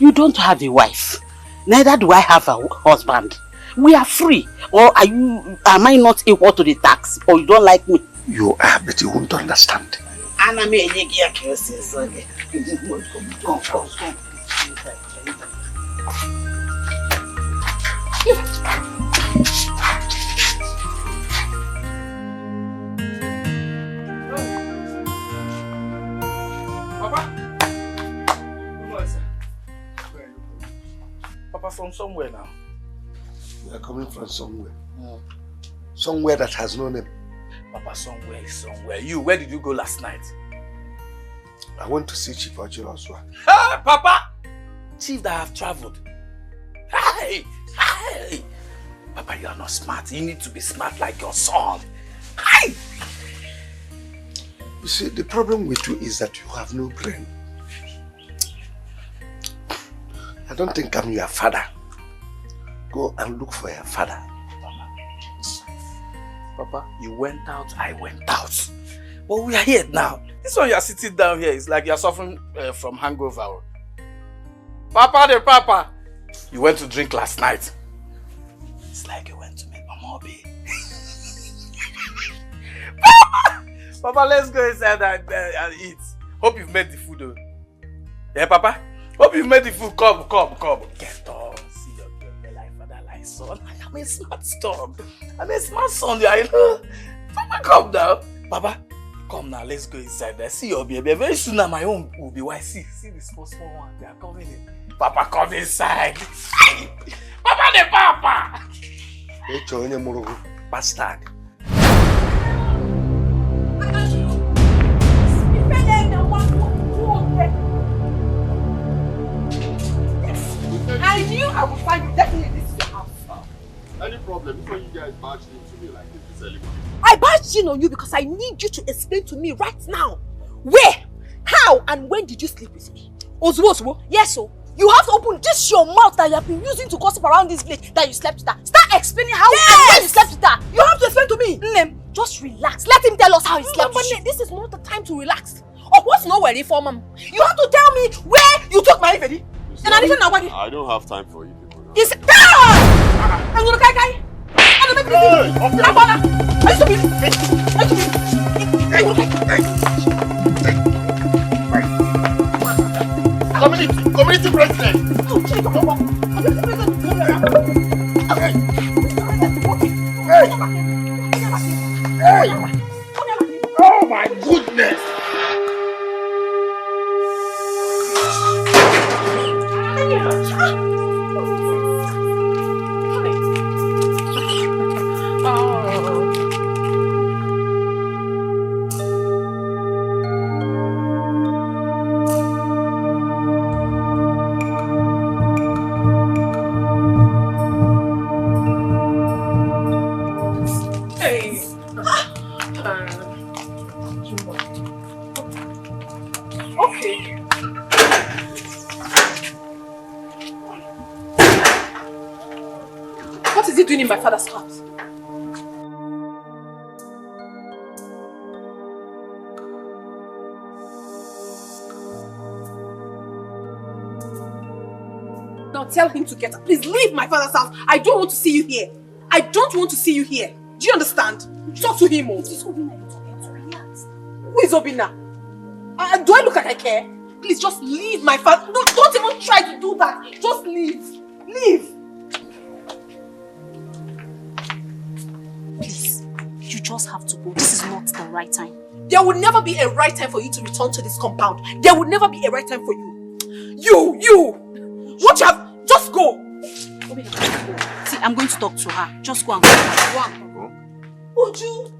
you don't have a wife. Neither do I have a husband. We are free. Or am I not equal to the tax? Or you don't like me? You are, but you won't understand. Papa, from somewhere now. We are coming from somewhere. Somewhere that has no name. Papa, somewhere is somewhere. You, where did you go last night? I went to see Chief Ajiro as well. Hey, Papa! Chief that have traveled. Hey! Hey! Papa, you are not smart. You need to be smart like your son. Hey! You see, the problem with you is that you have no brain. I don't think I'm your father. Go and look for your father. Papa, you went out, I went out. But we are here now. This one you are sitting down here is like you are suffering from hangover. Papa, Papa, you went to drink last night. It's like you went to meet Mama Obi. Papa, let's go inside and eat. Hope you've made the food though. Yeah, Papa? Hope you've made the food. Come. Get on. See your girl like father, like son. I'm a smart son. I'm a smart son, I know. Papa, come now. Papa, come now. Let's go inside there. See your baby. Very soon now my own will be white. See the small one. They are coming in. Papa, come inside. Papa. Bastard. I knew I would find you. Definitely this is your house. Any problem? This when you guys barged into me like this is I barged in on you because I need you to explain to me right now. Where, how, and when did you sleep with me? Ozuo? Yes, so you have to open this your mouth that you have been using to gossip around this village that you slept with her. Start explaining how and when you slept with her. You have to explain to me. Nnem, just relax. Let him tell us how he slept with you. This is not the time to relax. Or what's not ready for mom? You have to tell me where you took my baby. I don't have time for you people now. Is I'm gonna guy. I'm Community president. Hey! Oh my goodness! What is he doing in my father's house? Now tell him to get up. Please leave my father's house. I don't want to see you here. I don't want to see you here. Do you understand? Talk to him. This is Obina you're talking to. Relax. Who is Obina? Do I look like I care? Please just leave my father. No, don't even try to do that. Just leave. Leave. Please, you just have to go. This is not the right time. There will never be a right time for you to return to this compound. There will never be a right time for you. You! What you have? Just go! See, I'm going to talk to her. Just go and go. Uju!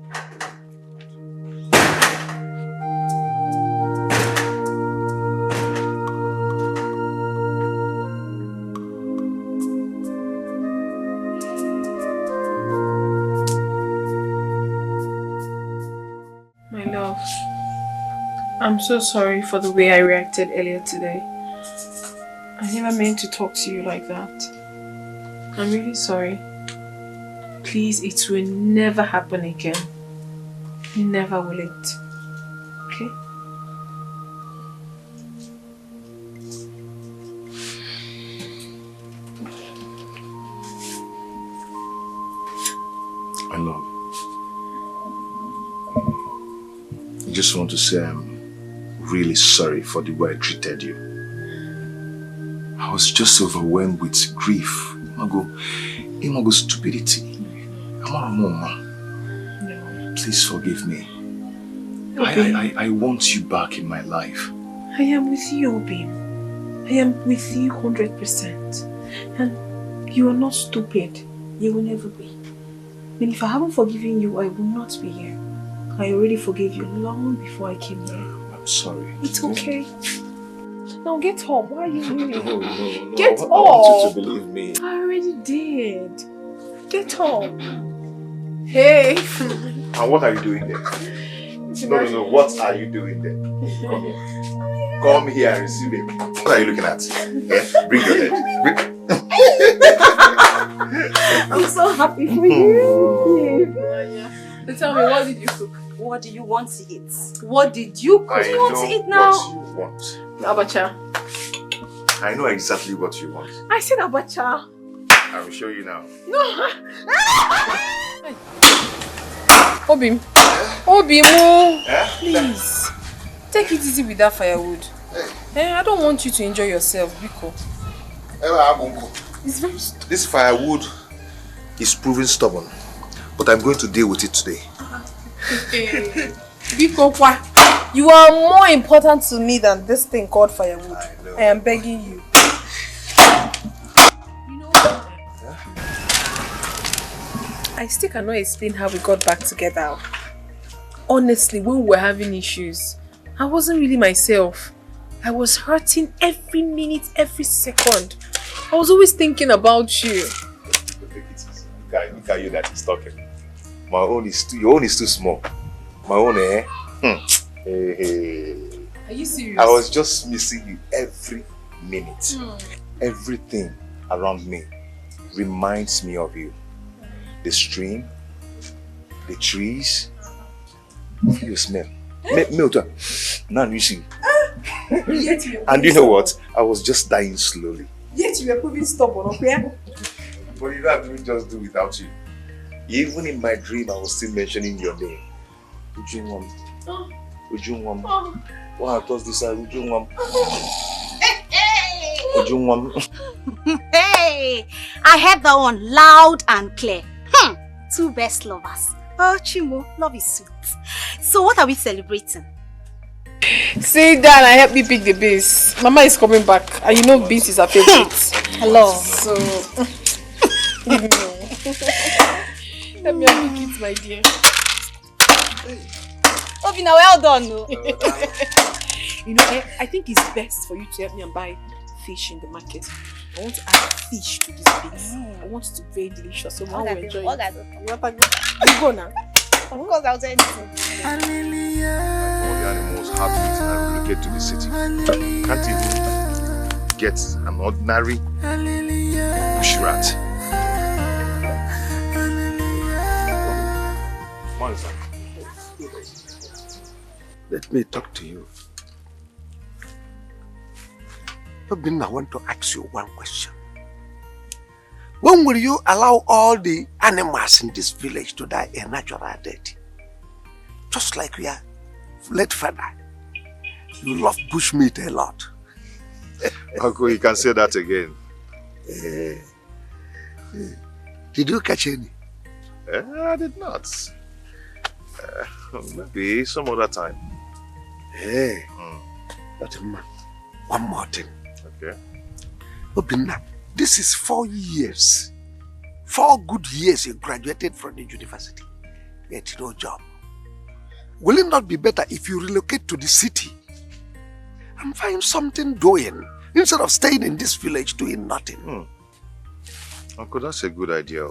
My love, I'm so sorry for the way I reacted earlier today. I never meant to talk to you like that. I'm really sorry. Please, it will never happen again. Never will it. Okay? I love you. I just want to say I'm really sorry for the way I treated you. I was just overwhelmed with grief. Imago stupidity. I'm a mama. No. Please forgive me. Okay. I want you back in my life. I am with you, Obim. I am with you 100%. And you are not stupid. You will never be. I mean, if I haven't forgiven you, I will not be here. I already forgave you long before I came here. sorry. It's okay. Now get up. Why are you doing? No. Get I up. want you to believe me. I already did. Get up. Hey. And what are you doing there? No. What are you doing there? Come here. Come here and receive it. What are you looking at? Yeah? Bring your head. I'm so happy for you. Tell me, what did you cook? What do you want to eat? What did you cook? What do you want to eat now? What you want. Abacha. I know exactly what you want. I said abacha. I will show you now. No. Obim. Obimu. Please. Take it easy with that firewood. I don't want you to enjoy yourself, Biko. It's very stubborn. This firewood is proving stubborn, but I'm going to deal with it today. Biko, you are more important to me than this thing called firewood. I am begging you. You know what? I still cannot explain how we got back together. Honestly, when we were having issues, I wasn't really myself. I was hurting every minute, every second. I was always thinking about you. Look at you that is talking. My own is your own is too small. My own, Hey. Are you serious? I was just missing you every minute. Everything around me reminds me of you. The stream, the trees. You smell. Now you see. And you know what? I was just dying slowly. Yet you were proving stubborn, okay? But you don't have to just do without you. Even in my dream, I was still mentioning your name. Ujungwam. Ujungwam. What does this say? Ujungwam. Ujungwam. Hey! I heard that one loud and clear. Two best lovers. Oh, Chimo, love is sweet. So what are we celebrating? Sit down and help me pick the beans. Mama is coming back and you know beans is her favorite. Hello. So, let me help you kiss my dear. Obina, well done. No? You know, I think it's best for you to help me and buy fish in the market. I want to add fish to this beans. I want it to be very delicious. So now we'll enjoy it. You go now. Of course, I'll do anything. All the animals have to relocate to the city. Can't even get an ordinary bush rat. Let me talk to you. Obin, I want to ask you one question. When will you allow all the animals in this village to die a natural death? Just like your late father. You love bushmeat a lot. Uncle, you can say that again. Did you catch any? I did not. Maybe some other time. Hey, but one more thing. Okay. Obinna, this is 4 years. 4 good years you graduated from the university. Yet no job. Will it not be better if you relocate to the city and find something doing instead of staying in this village doing nothing? Uncle, that's a good idea.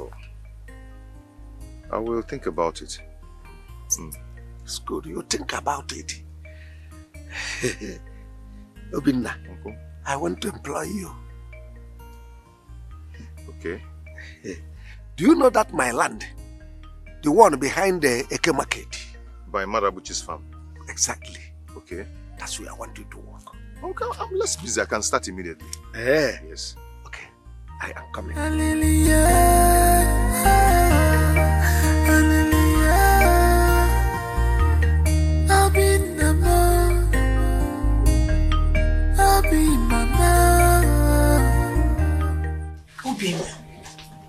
I will think about it. It's good. You think about it. Obinna, Uncle? I want to employ you. Okay. Do you know that my land, the one behind the Eke Market? By Marabuchi's farm? Exactly. Okay. That's where I want you to work. Okay, I'm less busy. I can start immediately. Yes. Okay. I am coming.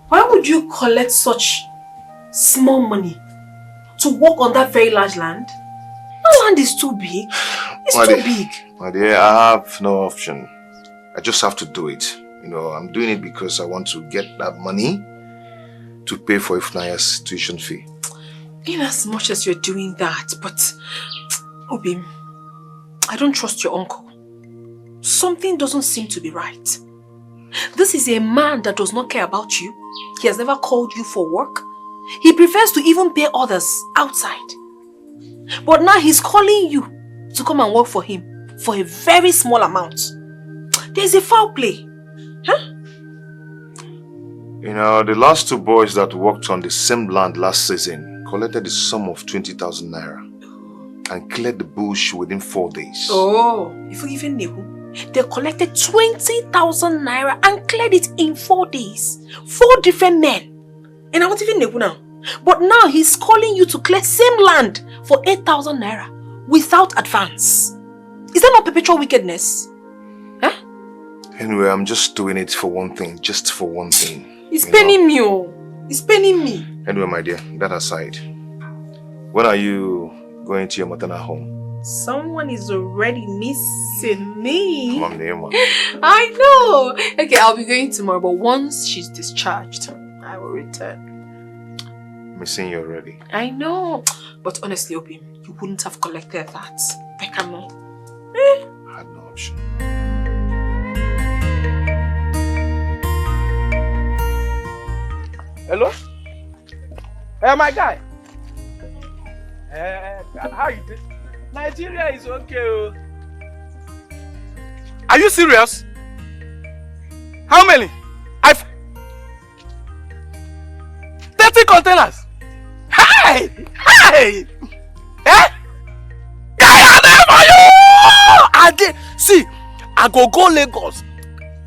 Why would you collect such small money to work on that very large land? That land is too big. It's too big. My dear, I have no option. I just have to do it. You know, I'm doing it because I want to get that money to pay for Ifnaya's tuition fee. In as much as you're doing that, but Obim, I don't trust your uncle. Something doesn't seem to be right. This is a man that does not care about you. He has never called you for work. He prefers to even pay others outside. But now he's calling you to come and work for him for a very small amount. There's a foul play. Huh? You know, the last 2 boys that worked on the same land last season collected the sum of 20,000 naira and cleared the bush within 4 days. Oh, if you even knew. They collected 20,000 naira and cleared it in 4 days. 4 different men. And I won't even know now. But now he's calling you to clear same land for 8,000 naira without advance. Is that not perpetual wickedness? Huh? Anyway, I'm just doing it for one thing. Just for one thing. It's paining me, oh. It's paining me. Anyway, my dear, that aside. When are you going to your maternal home? Someone is already missing me. Mom, name. I know. Okay, I'll be going tomorrow, but once she's discharged, I will return. Missing you already. I know. But honestly, Obi, you wouldn't have collected that. Bekamo. I had no option. Hello? Hey, my guy. How you doing? Nigeria is okay. Are you serious? How many? 30 containers. Hey! Hey! Eh? I did. See, I go Lagos.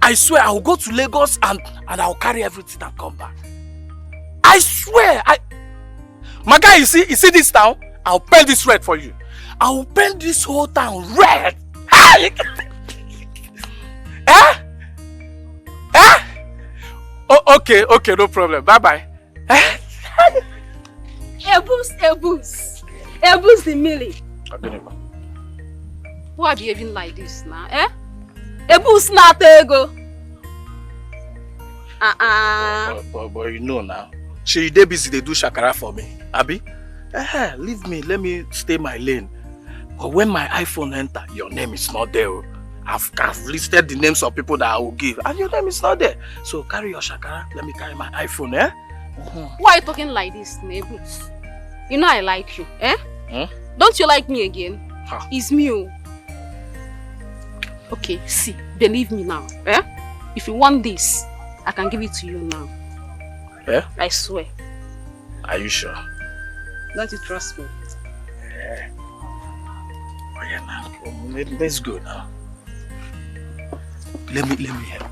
I swear I will go to Lagos and I'll carry everything and come back. I swear. My guy, you see this town? I'll paint this red for you. I will paint this whole town red. Eh? Eh? Oh, okay, no problem. Bye-bye. Ebus the Millie. Who are behaving like this now, eh? Ebus na tego. But you know now. She dey busy, they do shakara for me. Abi? Leave me, let me stay my lane. But when my iPhone enter, your name is not there. I've listed the names of people that I will give, and your name is not there. So carry your shakara, let me carry my iPhone, eh? Why are you talking like this, Nebus? You know I like you, eh? Don't you like me again? It's me. Okay, see, believe me now, eh? If you want this, I can give it to you now. Eh? I swear. Are you sure? Don't you trust me? Yeah. Oh yeah, now let's go now. Let me help.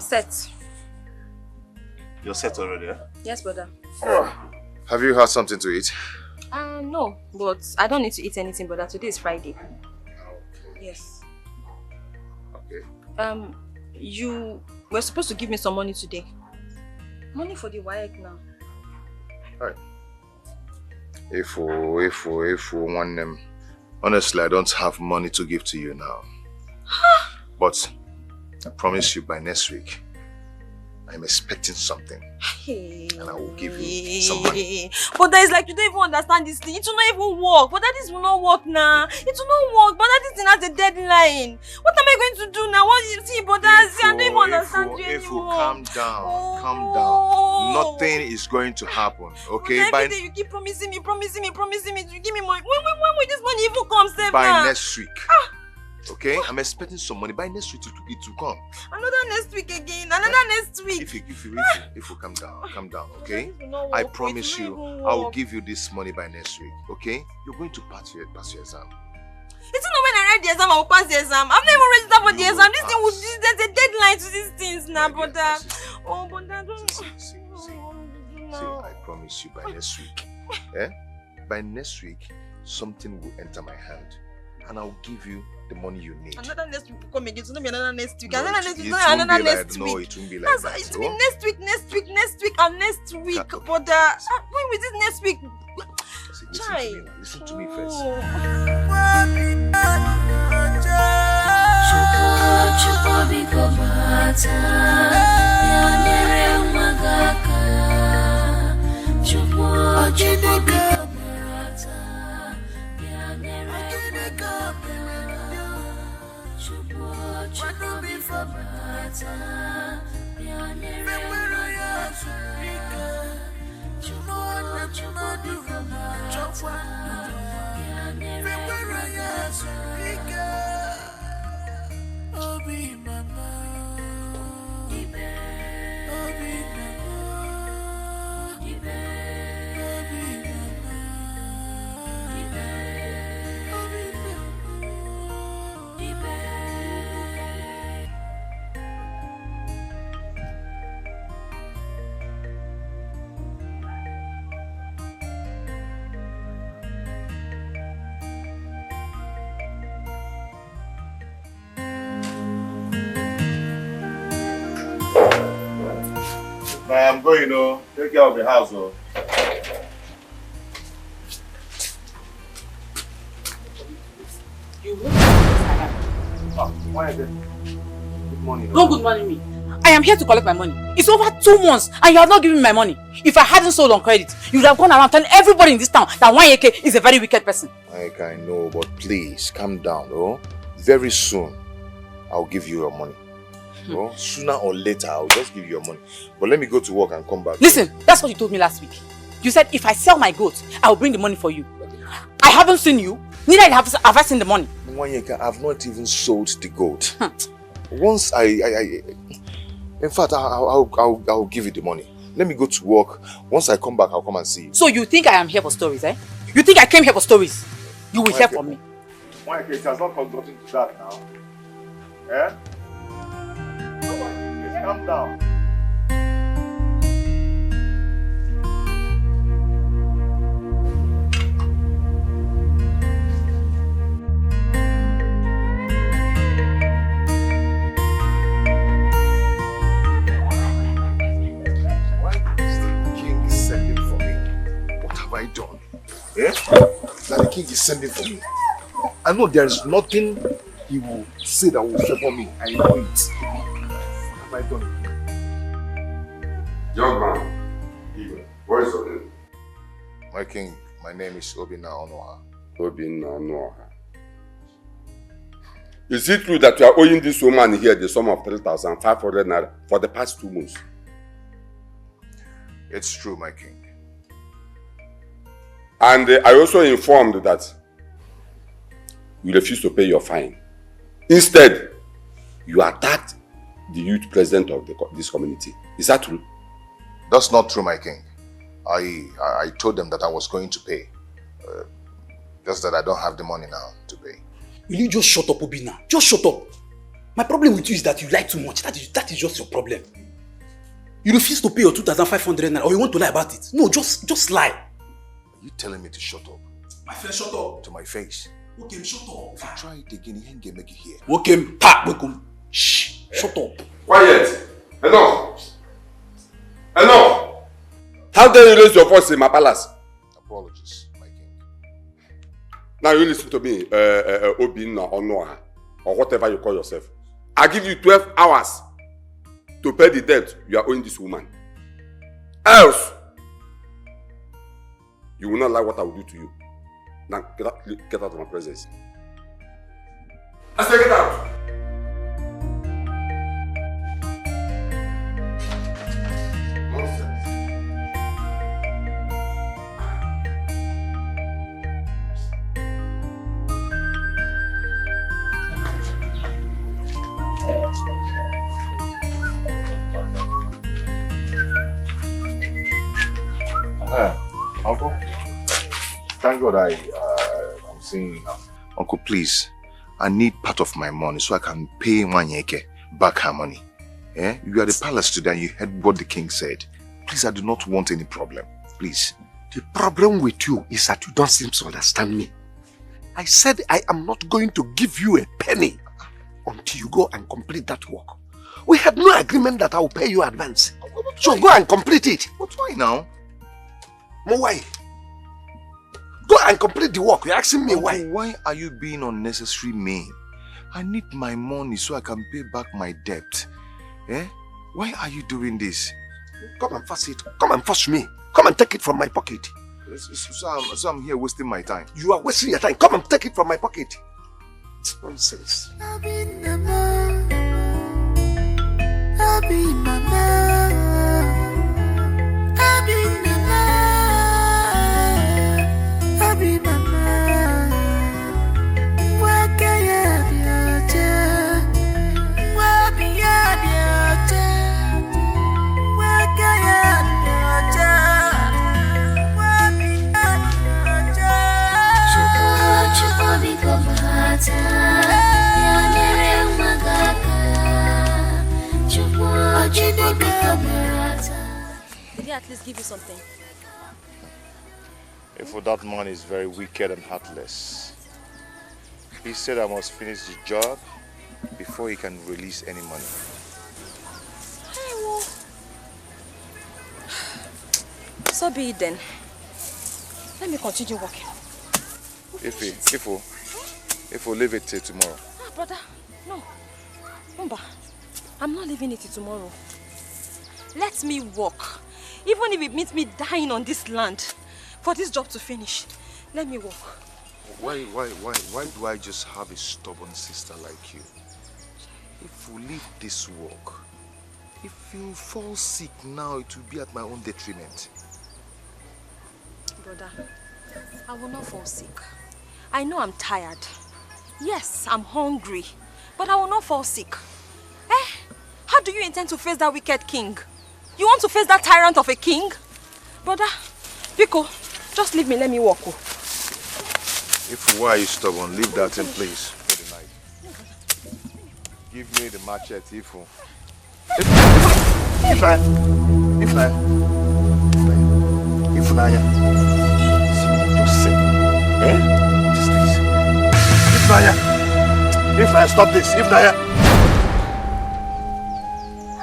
Set. You're set already, eh? Yes, brother. Have you had something to eat? No, but I don't need to eat anything, brother. Today is Friday. Okay. Yes. Okay. You were supposed to give me some money today. Money for the WAEC now. Alright. If one name. Honestly, I don't have money to give to you now. But I promise you by next week, I'm expecting something. And I will give you some money. But that is like you don't even understand this thing. It will not even work. But that is will not work now. It will not work. But that thing has a deadline. What am I going to do now? What do you see? But I don't even understand you anymore. Calm down. Calm down. Nothing is going to happen. Okay? But every day you keep promising me to give me money. When will this money even come, Seb? By next week. Okay? I'm expecting some money. By next week it will come. Another next week again. Another next week. If you calm down, okay? I promise you, I will give you this money by next week, okay? You're going to pass your exam. It's not when I write the exam, I will pass the exam. I'm not even registered for the exam. This thing there's a deadline to these things now, but don't. See, I promise you by next week. By next week, something will enter my hand, and I'll give you the money you need. Another next week will come again. It's not be another next week. No, Another next week. No, it won't be like that. It will be next week, and next week. But when was this next week? Listen to me first. I'm going, take care of the house, You look why good morning. Don't good morning me. I am here to collect my money. It's over 2 months and you have not given me my money. If I hadn't sold on credit, you would have gone around telling everybody in this town that Wanyeke is a very wicked person. I know, but please, calm down, Very soon, I'll give you your money. Sooner or later, I'll just give you your money. But let me go to work and come back. Listen, that's what you told me last week. You said if I sell my goats, I will bring the money for you. I haven't seen you. Neither have I seen the money. Wanyeka, I've not even sold the goat. Once in fact, I'll give you the money. Let me go to work. Once I come back, I'll come and see you. So you think I am here for stories, eh? You think I came here for stories? You will hear from me. Wanyeka, it has not gotten to that now. Eh? Please calm down. Done. That the king is sending for me. I know there is nothing he will say that will favor me. I know it. What have I done? Young man, what is your name? My king, my name is Obinna Onoha. Obinna Onoha. Is it true that you are owing this woman here the sum of 3,500 naira for the past 2 months? It's true, my king. And I also informed that you refused to pay your fine. Instead, you attacked the youth president of this community. Is that true? That's not true, my king. I told them that I was going to pay. Just that I don't have the money now to pay. Will you just shut up, Obinna? Just shut up. My problem with you is that you lie too much. That is just your problem. You refuse to pay your 2,500 naira or you want to lie about it. No, just lie. Are you telling me to shut up? My friend, shut up. To my face. Okay, shut up. If you try it again, you ain't gonna make it here. Okay, welcome. Shh, shut up. Quiet. Enough. Enough. How dare you raise your voice in my palace? Apologies, my king. Now you listen to me, Obinna Onoha, or whatever you call yourself. I give you 12 hours to pay the debt you are owing this woman. Else, you will not like what I will do to you. Now, get out of my presence. I say get out! Uncle, thank God I'm seeing you now. Uncle, please, I need part of my money so I can pay Mwanyeke back her money. Eh? You are at the palace today and you heard what the king said. Please, I do not want any problem. Please. The problem with you is that you don't seem to understand me. I said I am not going to give you a penny until you go and complete that work. We had no agreement that I will pay you advance. So go and complete it. But why now? Why? Go and complete the work. You're asking me why. Why are you being unnecessary mean? I need my money so I can pay back my debt. Eh? Why are you doing this? Come and force it. Come and force me. Come and take it from my pocket. So I'm here wasting my time. You are wasting your time. Come and take it from my pocket. Nonsense. Did he at least give you something? If that man is very wicked and heartless. He said I must finish the job before he can release any money. Hey, well, so be it then. Let me continue working. If we leave it till tomorrow. Ah, brother, no. Mumba, I'm not leaving it till tomorrow. Let me work. Even if it means me dying on this land for this job to finish, let me work. Why do I just have a stubborn sister like you? If we leave this work, if you fall sick now, it will be at my own detriment. Brother, I will not fall sick. I know I'm tired. Yes, I'm hungry, but I will not fall sick. Eh? How do you intend to face that wicked king? You want to face that tyrant of a king? Brother, Pico, just leave me, let me walk. If why are you stubborn, leave that in place for the night. Give me the machete, Ifo. Just say, Ifnaya, stop this, Ifnaya.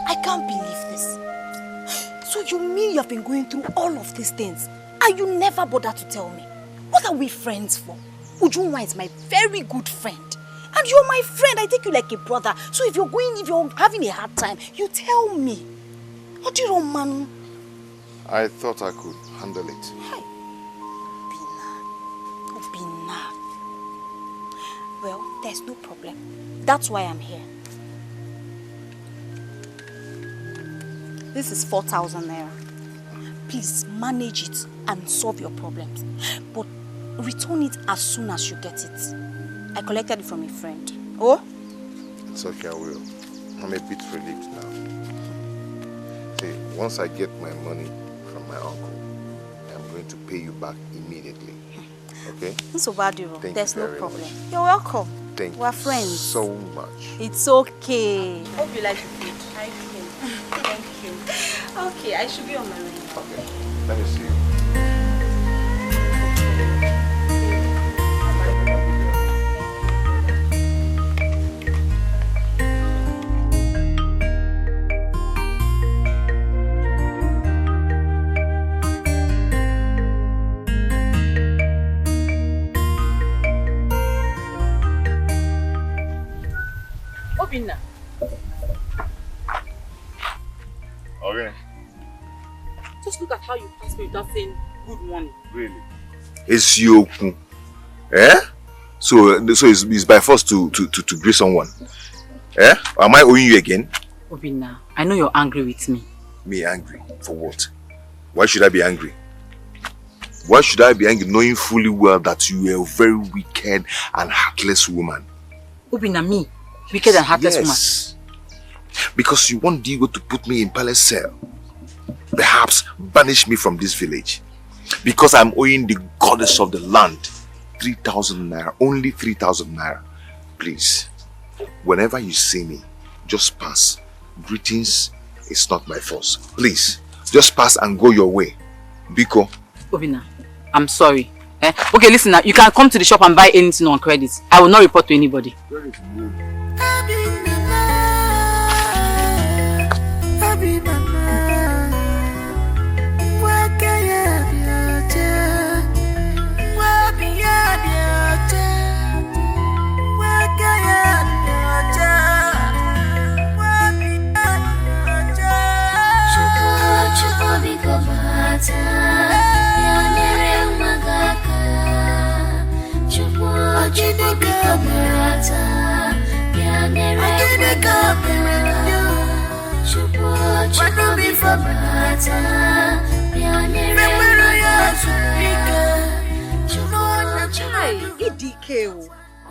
I can't believe this. So you mean you have been going through all of these things and you never bothered to tell me? What are we friends for? Ujunwa is my very good friend. And you're my friend. I take you like a brother. So if you're having a hard time, you tell me. What do you want, man? I thought I could handle it. Hey. Obina. Well, there's no problem. That's why I'm here. This is 4,000 naira. Please manage it and solve your problems. But return it as soon as you get it. I collected it from a friend. Oh? It's okay, I will. I'm a bit relieved now. See, once I get my money from my uncle, I'm going to pay you back immediately. Okay? It's Obadiro. There's no problem. Much. You're welcome. Thank We're you friends. so much. It's okay. Hope you like the food. Thank you. Okay, I should be on my way. Okay. Let me see you. Obina. Okay. Just look at how you pass me without saying good morning. Really? It's you. Eh? So it's by force to greet someone. Eh? Am I owing you again? Obina, I know you're angry with me. Me angry? For what? Why should I be angry? Why should I be angry knowing fully well that you are a very wicked and heartless woman? Obina, me? Wicked and heartless woman? Because you want Diego to put me in palace cell. Perhaps banish me from this village. Because I'm owing the goddess of the land 3,000 naira, only 3,000 naira. Please, whenever you see me, just pass. Greetings is not my force. Please, just pass and go your way. Biko. Obina, I'm sorry. Okay, listen now. You can come to the shop and buy anything on credit. I will not report to anybody.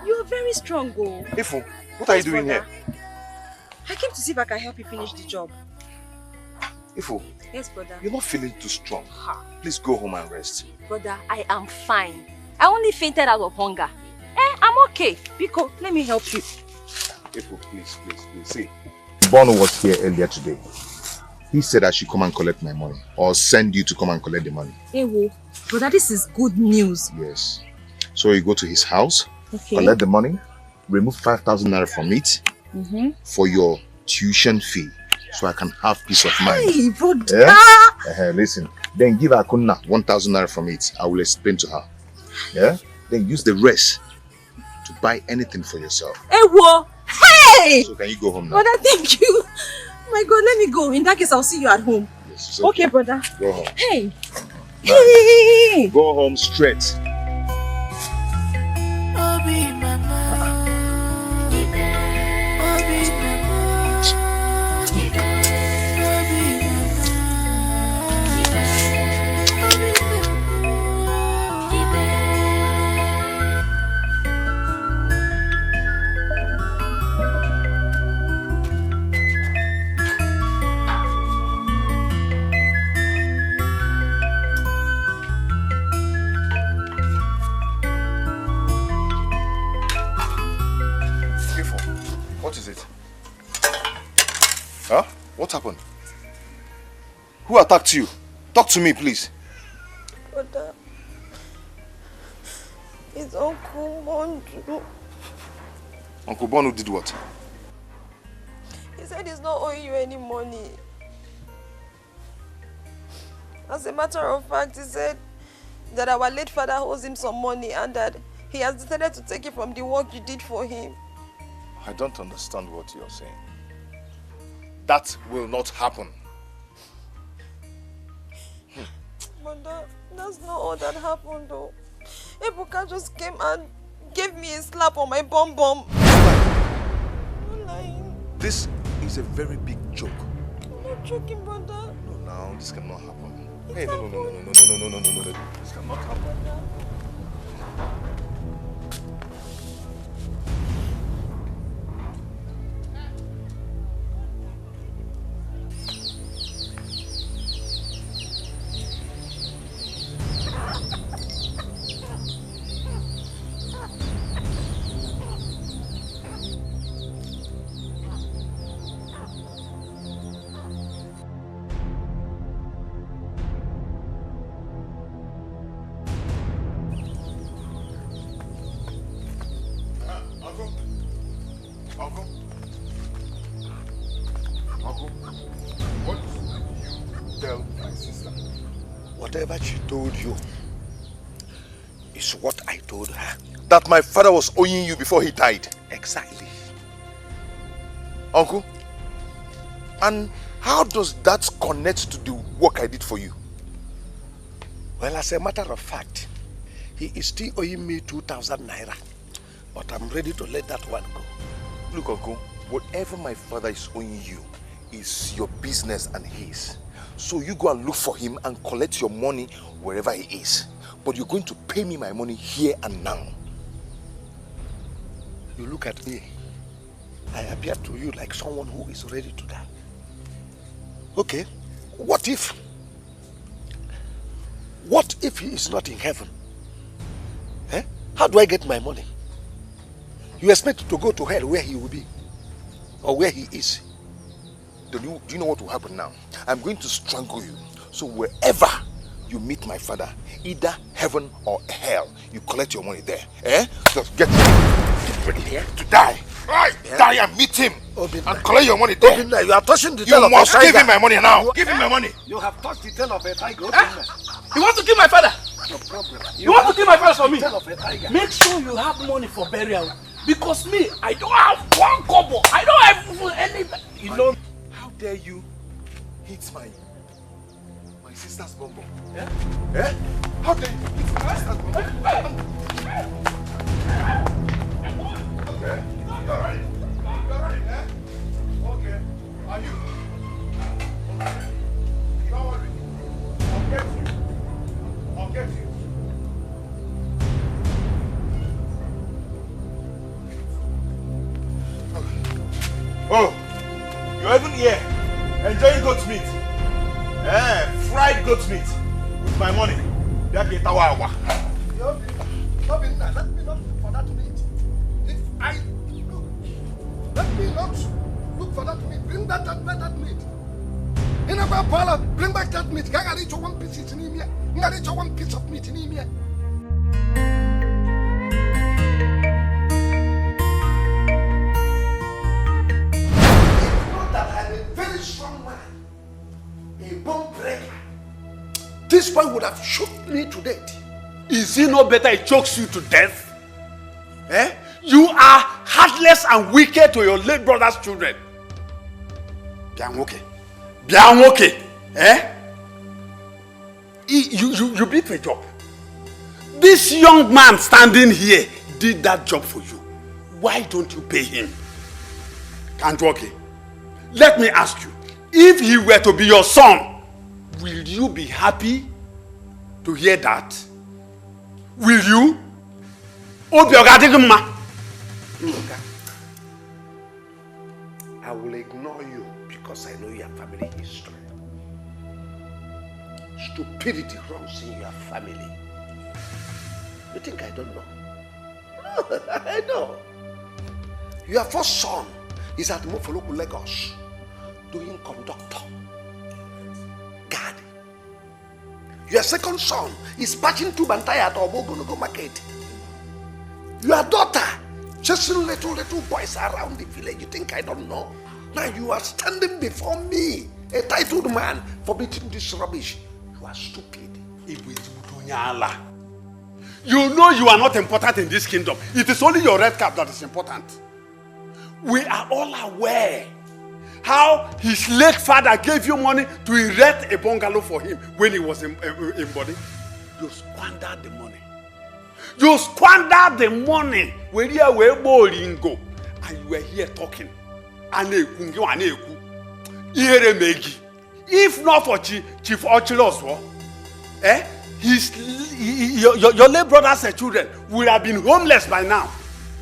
You are very strong, oh. Ifo, what are you doing here? I came to see if I can help you finish the job. Ifo, yes, brother. You're not feeling too strong. Please go home and rest. Brother, I am fine. I only fainted out of hunger. I'm okay. Biko, let me help you. Ifo, please. See, Bono was here earlier today. He said I should come and collect my money or send you to come and collect the money. Ewo, brother, this is good news. Yes. So you go to his house, okay, collect the money, remove 5,000 naira from it for your tuition fee, so I can have peace of mind. Hey, brother. Yeah? Listen, then give Akuna 1,000 naira from it. I will explain to her. Yeah? Then use the rest to buy anything for yourself. Ewo! Hey! So can you go home now? Brother, thank you. My God, let me go. In that case, I'll see you at home. Yes, okay, brother. Go home. Hey. Bye. Hey! Go home straight. What is it? Huh? What happened? Who attacked you? Talk to me, please. Brother, it's Uncle Bonju. Uncle Bonu did what? He said he's not owing you any money. As a matter of fact, he said that our late father owes him some money and that he has decided to take it from the work you did for him. I don't understand what you're saying. That will not happen. But that's not all that happened though. Ebuka just came and gave me a slap on my bum bum. I'm not lying. This is a very big joke. I'm not joking, brother. No, now this cannot happen. Hey, no. This cannot happen. Whatever she told you is what I told her. That my father was owing you before he died. Exactly. Uncle, and how does that connect to the work I did for you? Well, as a matter of fact, he is still owing me 2,000 naira. But I'm ready to let that one go. Look, Uncle, whatever my father is owing you is your business and his. So you go and look for him and collect your money wherever he is. But you're going to pay me my money here and now. You look at me. I appear to you like someone who is ready to die. Okay, what if What if he is not in heaven? Eh? How do I get my money? You expect to go to hell where he will be? Or where he is? Do you know what will happen now? I'm going to strangle you. So wherever you meet my father, either heaven or hell, you collect your money there. Eh? Just get ready here to die. Right, yeah. Die and meet him. And collect your money there. You are touching the tail of a tiger. You must give him my money now. Give him my money. You have touched the tail of a tiger. You want to kill my father? No problem. You want to kill my father for me? Tail of a tiger. Make sure you have money for burial. Because me, I don't have one kobo. I don't have anything. You know. How dare you hit my sister's bumbo? Yeah? Eh? How dare you hit my sister's bumbo? Okay. You're right. You're right, eh? Okay. Are you? Okay. Don't worry. I'll get you. I'll get you. Oh, you're even here enjoying goat meat. Fried goat meat with my money. Let me not for that meat. Let me not look for that meat. Bring back that meat. In a parlor, bring back that meat. I got each one piece in here. I got each one piece of meat in here. Very strong man, a bomb breaker. This boy would have shot me to death. Is it no better it chokes you to death? Eh? You are heartless and wicked to your late brother's children. Bianwoke. Eh? You beat a job. This young man standing here did that job for you. Why don't you pay him? Kanjwoke. Let me ask you, if he were to be your son, will you be happy to hear that? Will you? I will ignore you because I know your family history. Stupidity runs in your family. You think I don't know? I know. Your first son is at Mofoloku, Lagos, doing conductor, guard. Your second son is patching tube and tire at Obogonogo market. Your daughter chasing little boys around the village. You think I don't know? Now you are standing before me, a titled man, for beating this rubbish. You are stupid. You know you are not important in this kingdom. It is only your red cap that is important. We are all aware how his late father gave you money to erect a bungalow for him when he was in body. You squandered the money. You squandered the money when you were bowling go, and you were here talking. If not for Chief Ochiloswo, your late brothers and children would have been homeless by now.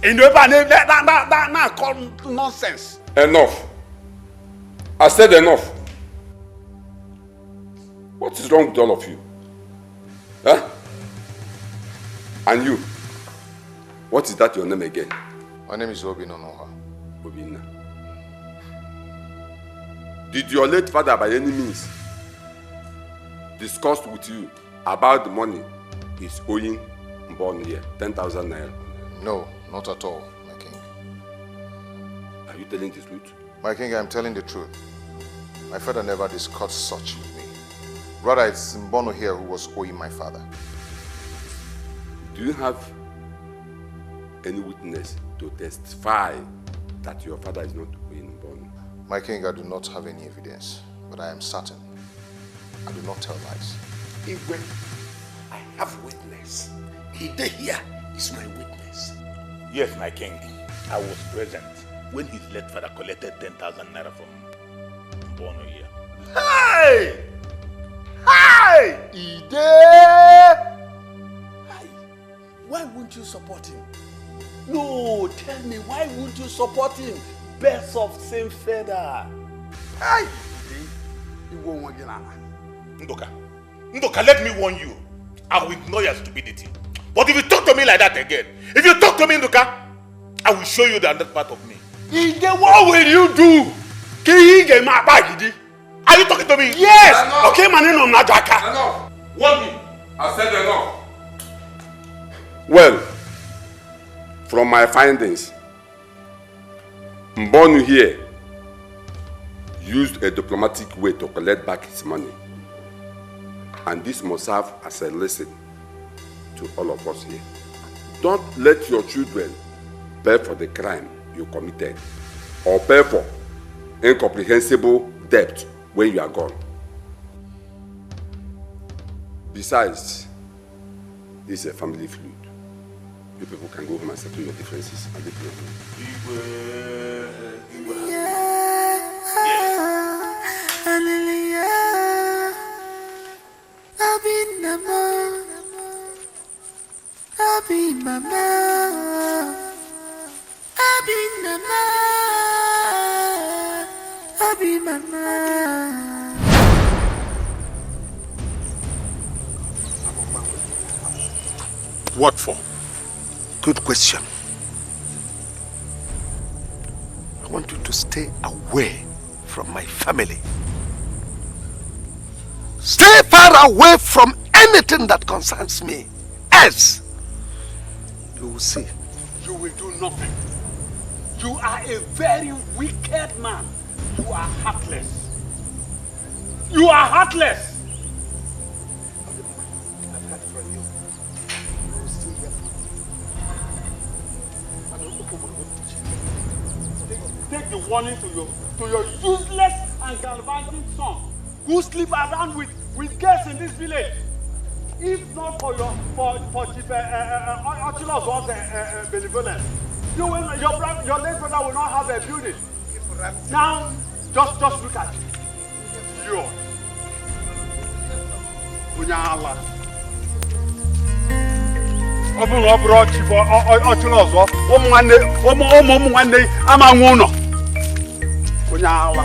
And that called nonsense. Enough. I said enough. What is wrong with all of you? Huh? And you? What is that your name again? My name is Obinna Noha. Obinna. Did your late father by any means discuss with you about the money he's owing Mbon here, 10,000 naira? No, not at all, my king. Are you telling the truth? My king, I'm telling the truth. My father never discussed such with me. Rather, it's Mbono here who was owing my father. Do you have any witness to testify that your father is not owing Mbono? My king, I do not have any evidence, but I am certain. I do not tell lies. Even I have witness. Ide here is my witness. Yes, my king. I was present when his late father collected 10,000 naira from Mbono here. Hey! Hey! Ide! Hey! Why won't you support him? No, tell me, why won't you support him? Birds of same feather. Hey! Ndoka, let me warn you. I will ignore your stupidity. But if you talk to me like that again, if you talk to me in the car, I will show you the other part of me. What will you do? Are you talking to me? Yes! Enough. Okay, man, Enough. Warn me. I said enough. Well, from my findings, Mbonu here used a diplomatic way to collect back his money. And this must serve as a lesson to all of us here. Don't let your children pay for the crime you committed or pay for incomprehensible debt when you are gone. Besides, this is a family feud. You people can go home and settle your differences and leave me What for? Good question. I want you to stay away from my family. Stay far away from anything that concerns me. Else, you will see. You will do nothing. You are a very wicked man. You are heartless. You are heartless. I've heard from you. You will stay here. Take the warning to your useless and galvanizing son who sleep around with girls in this village. If not for Chief Ochilo's benevolence, your late brother will not have a building. Now, just look at it. You. Unyala. Open up Chief Ochilo's one ama nguno. Unyala.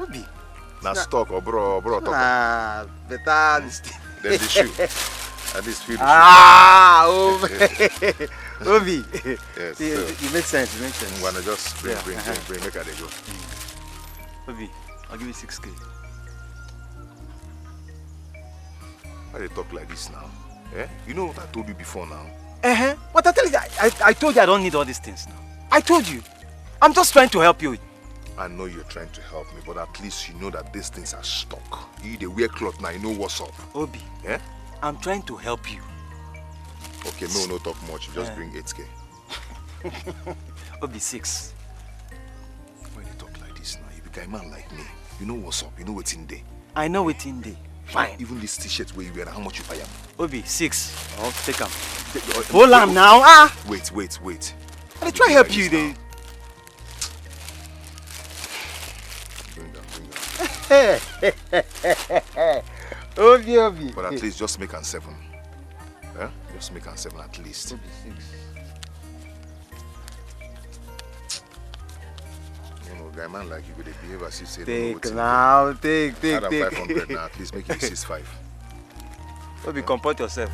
Obi. Now stock or bro talk. Better this thing. Then the shoe. At least feel the shoe. Obi. Yes. You make sense. You make sense. I'm gonna just bring, make her they go. Obi, I'll give you 6K. Why they talk like this now? Eh? You know what I told you before now? But I tell you, I told you I don't need all these things now. I told you. I'm just trying to help you. I know you're trying to help me, but at least you know that these things are stuck. You they wear cloth now, you know what's up. Obi, yeah? I'm trying to help you. Okay, no talk much. Just bring 8K. Obi, 6. When you talk like this now, you become a man like me. You know what's up, you know what's in there. I know what's in there. Fine. Even this t-shirt where you wear, how much you pay? Obi, 6. Oh, take them. Hold on now. Wait. I try to help you. They. Obi. But at least just make an 7. Yeah? Just make an 7 at least. Obi, 6. You know, guy man like you could behave as if say take now, take. Out of 500 now, at least make it 6.5. Obi, comport yourself.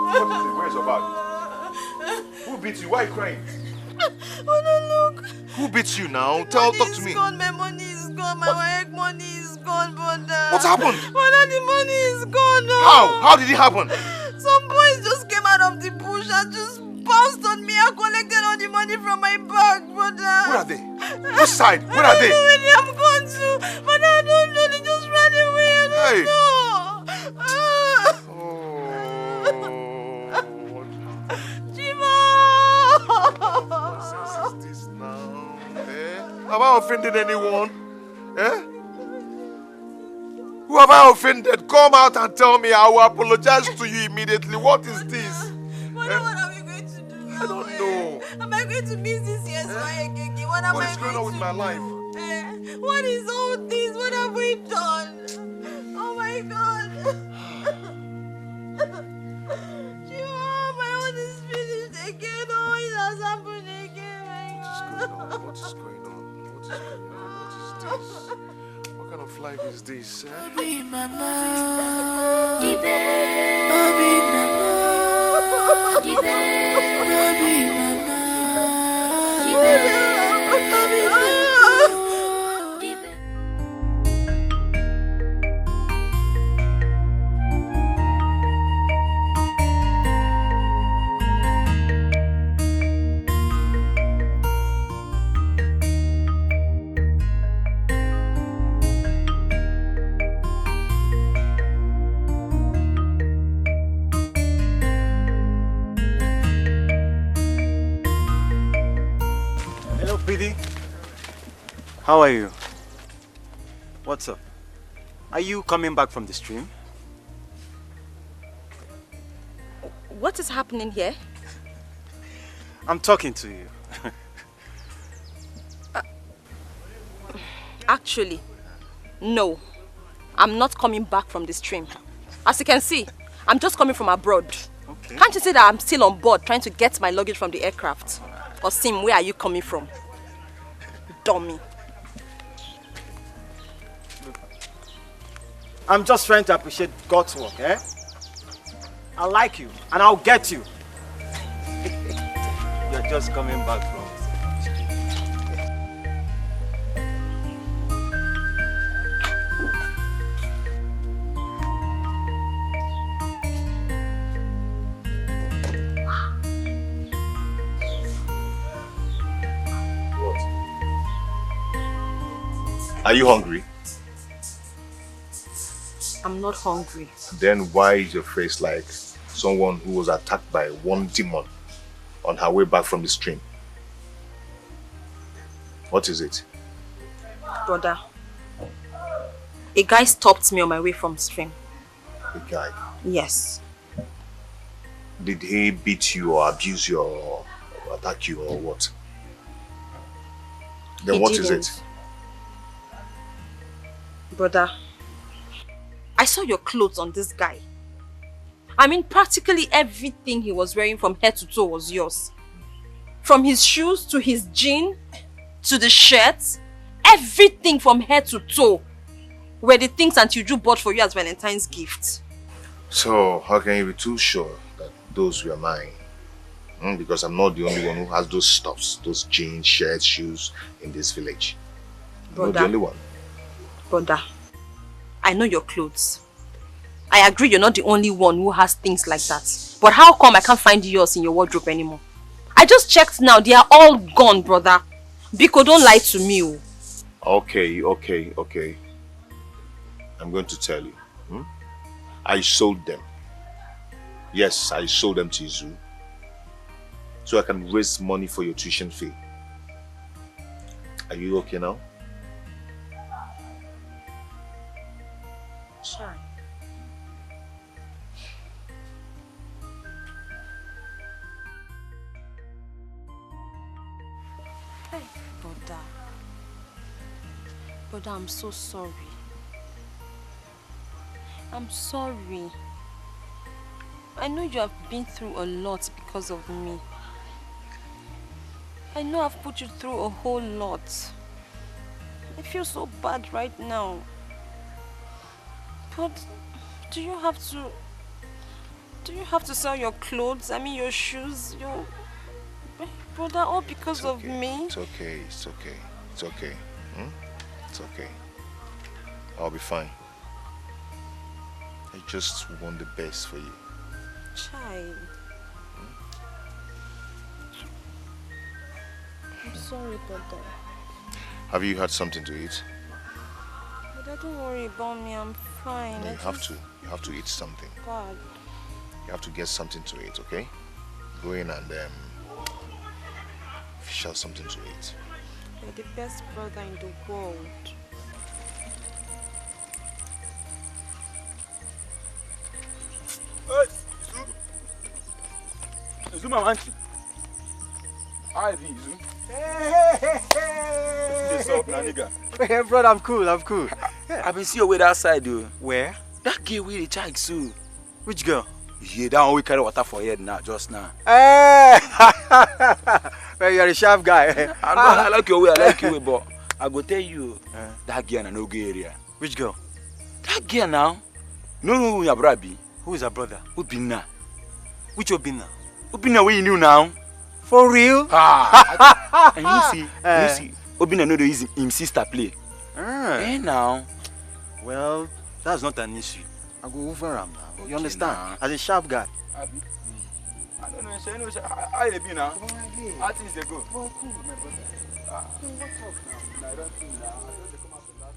What is it? Where's your bag? Who beat you? Why are you crying? Look. Who beats you now? Talk to me. Gone. My money is gone. My egg money is gone, brother. What happened? Brother, the money is gone. How? How did it happen? Some boys just came out of the bush and just bounced on me and collected all the money from my bag, brother. Where are they? Which side? Where are they? I don't know where they have gone to, but I don't know. They just ran away. I don't know. What is this now? Have I offended anyone? Who have I offended? Come out and tell me. I will apologize to you immediately. What is this? What are we going to do? I don't know. Am I going to miss this year's fire again? What is going on with my life? What is all this? What have we done? Oh my God. My own is finished again. Oh, it has happened again. What is going on? What is this? What kind of life is this? Hello, PD. How are you? What's up? Are you coming back from the stream? What is happening here? I'm talking to you. Actually, no. I'm not coming back from the stream. As you can see, I'm just coming from abroad. Okay. Can't you see that I'm still on board trying to get my luggage from the aircraft? Or Sim, where are you coming from? Dummy. I'm just trying to appreciate God's work, eh? I like you, and I'll get you. You're just coming back from... Are you hungry? I'm not hungry. Then why is your face like someone who was attacked by one demon on her way back from the stream? What is it? Brother, a guy stopped me on my way from stream. A guy? Yes. Did he beat you or abuse you or attack you or what? Then what is it? Brother, I saw your clothes on this guy. I mean, practically everything he was wearing from head to toe was yours. From his shoes to his jean to the shirt, everything from head to toe were the things Auntie Uju bought for you as Valentine's gift. So, how can you be too sure that those were mine? Because I'm not the only one who has those stuffs, those jeans, shirts, shoes in this village. I'm not the only one. Brother, I know your clothes. I agree you're not the only one who has things like that. But how come I can't find yours in your wardrobe anymore? I just checked now, they are all gone, brother. Biko, don't lie to me. Okay. I'm going to tell you. I sold them. Yes, I sold them to Izu. So I can raise money for your tuition fee. Are you okay now? Sure. Hey, Brother, I'm so sorry. I'm sorry. I know you have been through a lot because of me. I know I've put you through a whole lot. I feel so bad right now. But do you have to sell your clothes? I mean your shoes, your... Brother, all because of me? It's okay, it's okay, it's okay. It's okay. I'll be fine. I just want the best for you. Child. I'm sorry, brother. Have you had something to eat? Brother, don't worry about me, I'm fine. No, you have to. You have to eat something. God. You have to get something to eat, okay? Go in and fish out something to eat. You're the best brother in the world. Zoom, my auntie. Hi, Zoom. Hey. What's up, now, nigga? Hey, brother, I'm cool. I've been seeing your way outside, though. Where? That girl with the child, so. Which girl? Yeah, that one we carry water for head now, just now. Hey! Well, you're a sharp guy. I like your way, but I go tell you, that girl in a no-go area. Which girl? That girl now. No, your brother. Who is her brother? Obinna. Which Obinna? Obinna, what you knew now? For real? And you see, Obinna know the him sister play. Now. Well, that's not an issue. I go over him now. Okay, you understand? Nah. As a sharp guy. I don't know. How you be now? How things they go? Oh, cool, my brother. What's up now? I don't think now. I don't come out from that.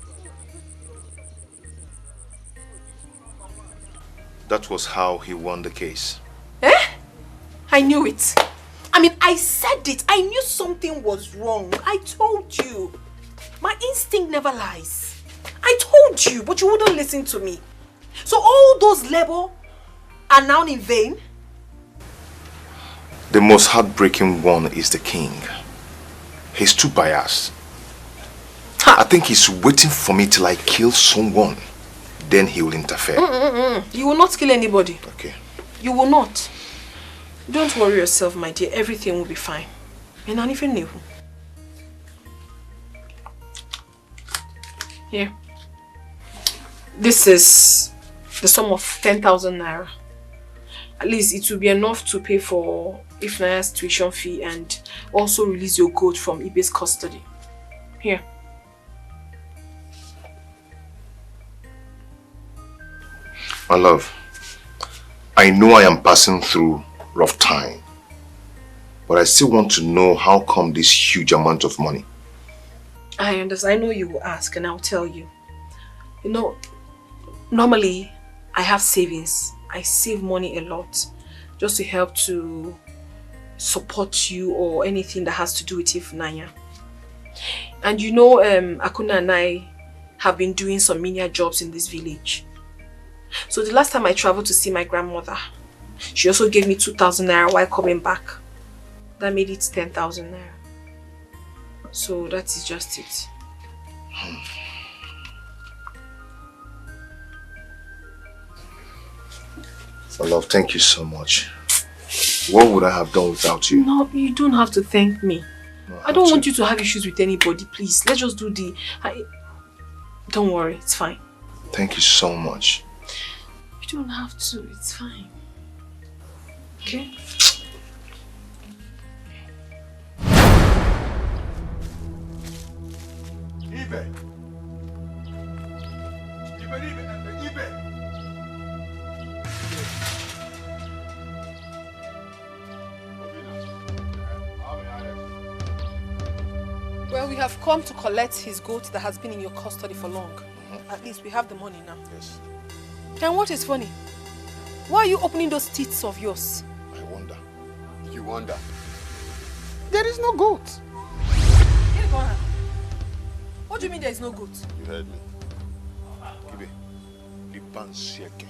That was how he won the case. I knew it. I mean, I said it. I knew something was wrong. I told you. My instinct never lies. I told you, but you wouldn't listen to me. So all those labor are now in vain? The most heartbreaking one is the king. He's too biased. I think he's waiting for me till I kill someone. Then he will interfere. You will not kill anybody. Okay. You will not. Don't worry yourself, my dear. Everything will be fine. And anything new. Here. This is the sum of 10,000 naira. At least it will be enough to pay for Ifnaya's tuition fee and also release your goat from Ibe's custody. Here. My love, I know I am passing through rough time, but I still want to know how come this huge amount of money. I understand. I know you will ask and I'll tell you. You know, normally I have savings. I save money a lot just to help to support you or anything that has to do with Ifnaya. And you know, Akuna and I have been doing some menial jobs in this village. So the last time I traveled to see my grandmother, she also gave me 2,000 naira while coming back. That made it 10,000 naira. So that is just it. My love, thank you so much. What would I have done without you? No, you don't have to thank me. No, I don't want you to have issues with anybody, please. Let's just do the... Don't worry, it's fine. Thank you so much. You don't have to, it's fine. Okay? Ibe! Well, we have come to collect his goat that has been in your custody for long. At least we have the money now. Yes. And what is funny? Why are you opening those teeth of yours? I wonder. You wonder? There is no goat. What do you mean there is no goat? You heard me. Ibe, the Bansieke.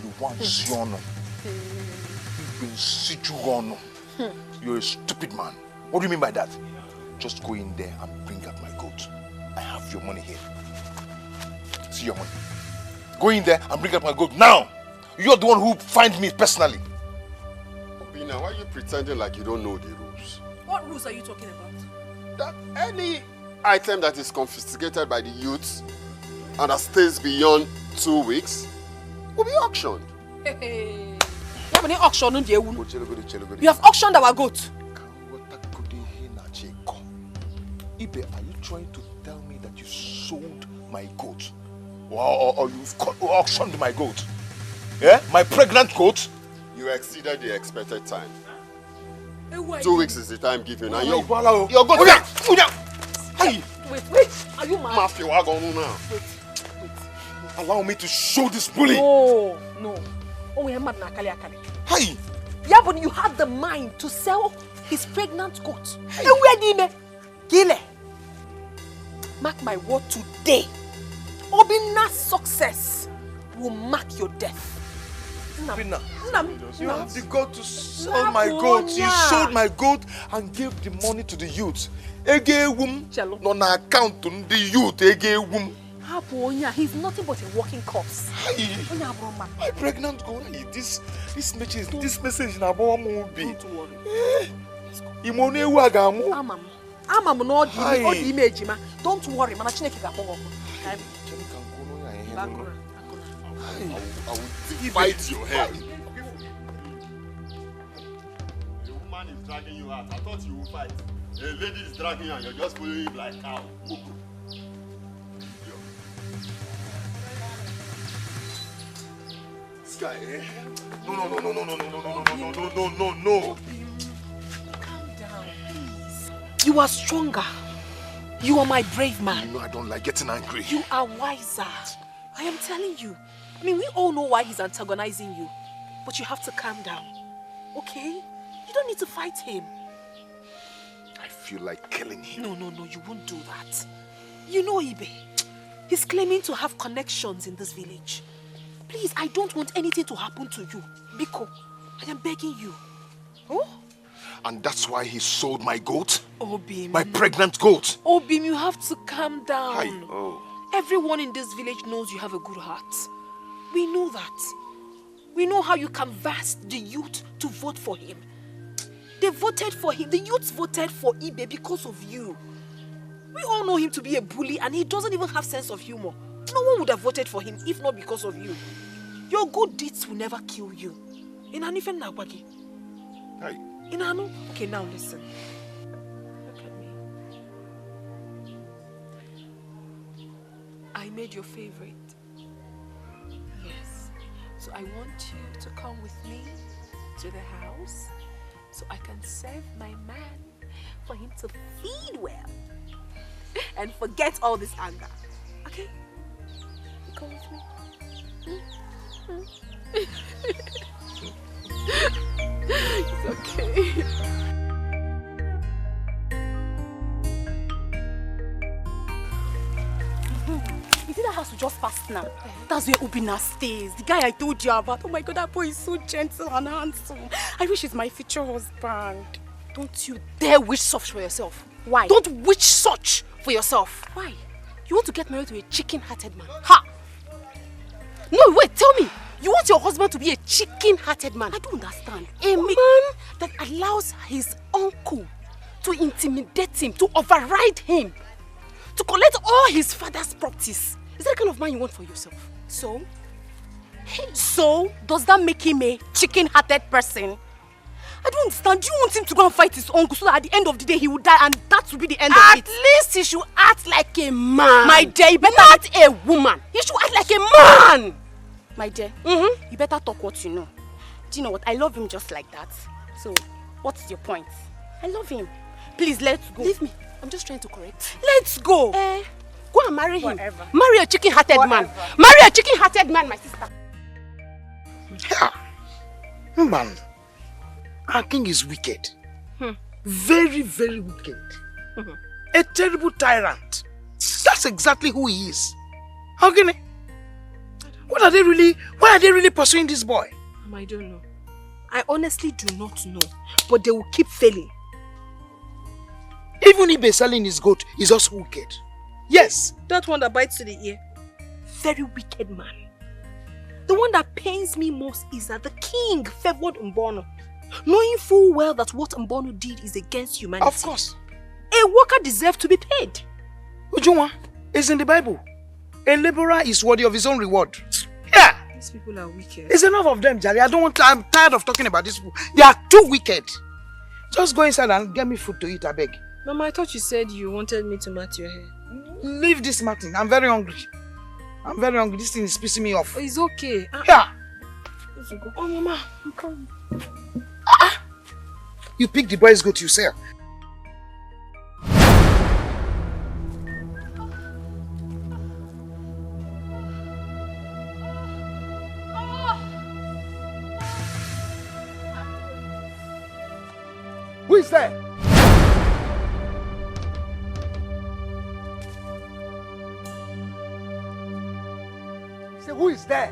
You want Siono. You're a stupid man. What do you mean by that? Just go in there and bring out my goat. I have your money here. See your money. Go in there and bring out my goat now. You're the one who finds me personally. Obina, why are you pretending like you don't know the rules? What rules are you talking about? That any item that is confiscated by the youths and that stays beyond 2 weeks will be auctioned. Hey. You have any auction on the You have auctioned our goat. Ibe, are you trying to tell me that you sold my goat? Or you've auctioned my goat? Yeah? My pregnant goat? You exceeded the expected time. Hey, 2 weeks is the time given. And you're going to... Wait. Are you mad? Mafia, what going on now? Wait. Allow me to show this bully. No. Oh, we are mad na akali. Hey. Yeah, but you had the mind to sell his pregnant goat. Hey, where did he? Gile. Mark my word today. Obina's success will mark your death. Obina, you have the goat to sell my goat. You sold my goat and gave the money to the youth. No na account to the youth. He's nothing but a walking corpse. My pregnant goat. This message na about movie. Don't worry. Don't worry, man. I will bite your head. The woman is dragging you out. I thought you would fight. A lady is dragging you and you're just following him like cow. This guy, eh? No. Calm down, please. You are stronger. You are my brave man. You know I don't like getting angry. You are wiser. I am telling you. I mean, we all know why he's antagonizing you. But you have to calm down. Okay? You don't need to fight him. I feel like killing him. No, you won't do that. You know Ibe. He's claiming to have connections in this village. Please, I don't want anything to happen to you. Biko, I am begging you. Oh? And that's why he sold my goat? Obim. My pregnant goat? Obim, you have to calm down. Hi. Oh. Everyone in this village knows you have a good heart. We know that. We know how you canvassed the youth to vote for him. They voted for him. The youths voted for Ibe because of you. We all know him to be a bully and he doesn't even have sense of humor. No one would have voted for him if not because of you. Your good deeds will never kill you. Inanifen Nagwagi. Hi. Inanu? Okay, now listen. Look at me. I made your favorite. Yes. So I want you to come with me to the house so I can serve my man for him to feed well and forget all this anger. Okay? You come with me? It's okay. You see that house we just passed now? That's where Obina stays. The guy I told you about. Oh my God, that boy is so gentle and handsome. I wish he's my future husband. Don't you dare wish such for yourself. Why? Don't wish such for yourself. Why? You want to get married to a chicken-hearted man? Ha! No, wait, tell me. You want your husband to be a chicken-hearted man? I don't understand. A man that allows his uncle to intimidate him, to override him, to collect all his father's properties. Is that the kind of man you want for yourself? So? So, does that make him a chicken-hearted person? I don't understand. Do you want him to go and fight his uncle so that at the end of the day he will die and that will be the end of it? At least he should act like a man. My dear, you better not a woman. He should act like a man. My dear, you better talk what you know. Do you know what? I love him just like that. So, what's your point? I love him. Please, let's go. Leave me. I'm just trying to correct. Let's go. Go and marry him. Whatever. Marry a chicken-hearted man. Marry a chicken-hearted man, my sister. Yeah. Man, our king is wicked. Very, very wicked. A terrible tyrant. That's exactly who he is. How can why are they really pursuing this boy? I don't know. I honestly do not know. But they will keep failing. Even Ibe selling his goat is also wicked. Yes. That one that bites to the ear. Very wicked man. The one that pains me most is that the king favored Mbono, knowing full well that what Mbono did is against humanity. Of course. A worker deserves to be paid. Ujunwa, it's in the Bible. A laborer is worthy of his own reward. Yeah. These people are wicked. It's enough of them, Jerry. I'm tired of talking about these people. They are too wicked. Just go inside and get me food to eat, I beg. Mama, I thought you said you wanted me to mat your hair. Leave this matting. I'm very hungry. I'm very hungry. This thing is pissing me off. It's okay. Yeah. Oh, Mama, I'm coming. You pick the boys' goat yourself. Who is there? Say, who is there?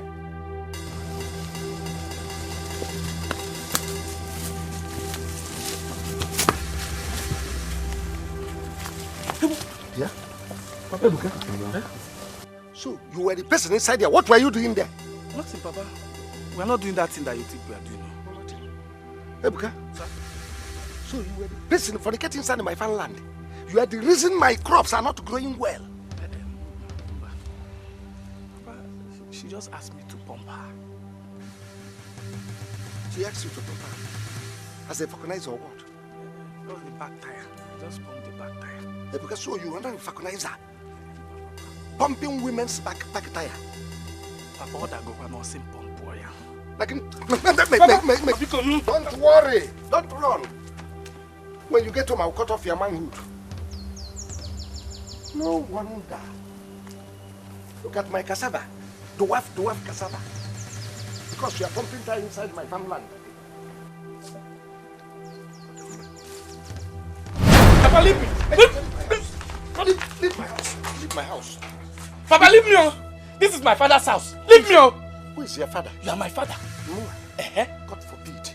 Yeah? Papa Ebuka? So, you were the person inside there. What were you doing there? Nothing, Papa. We are not doing that thing that you think we are doing. Ebuka? Sir? So, you were the person fornicating inside my farmland. You are the reason my crops are not growing well. Papa, she just asked me to pump her. She asked you to pump her? As a vulcanizer or what? Just the back tire. Just pump the back tire. Ebuka, so you are not a vulcanizer? Pumping women's back tire? Papa, what I go for not pump boy. Like, don't worry. Don't run. When you get home, I'll cut off your manhood. No wonder. Look at my cassava. Dwarf cassava. Because you are pumping tire inside my farmland. Papa, leave me. Leave my house. Leave my house. Papa, leave me. Oh. This is my father's house. Leave me. Oh. Who is your father? You are my father. No. God forbid.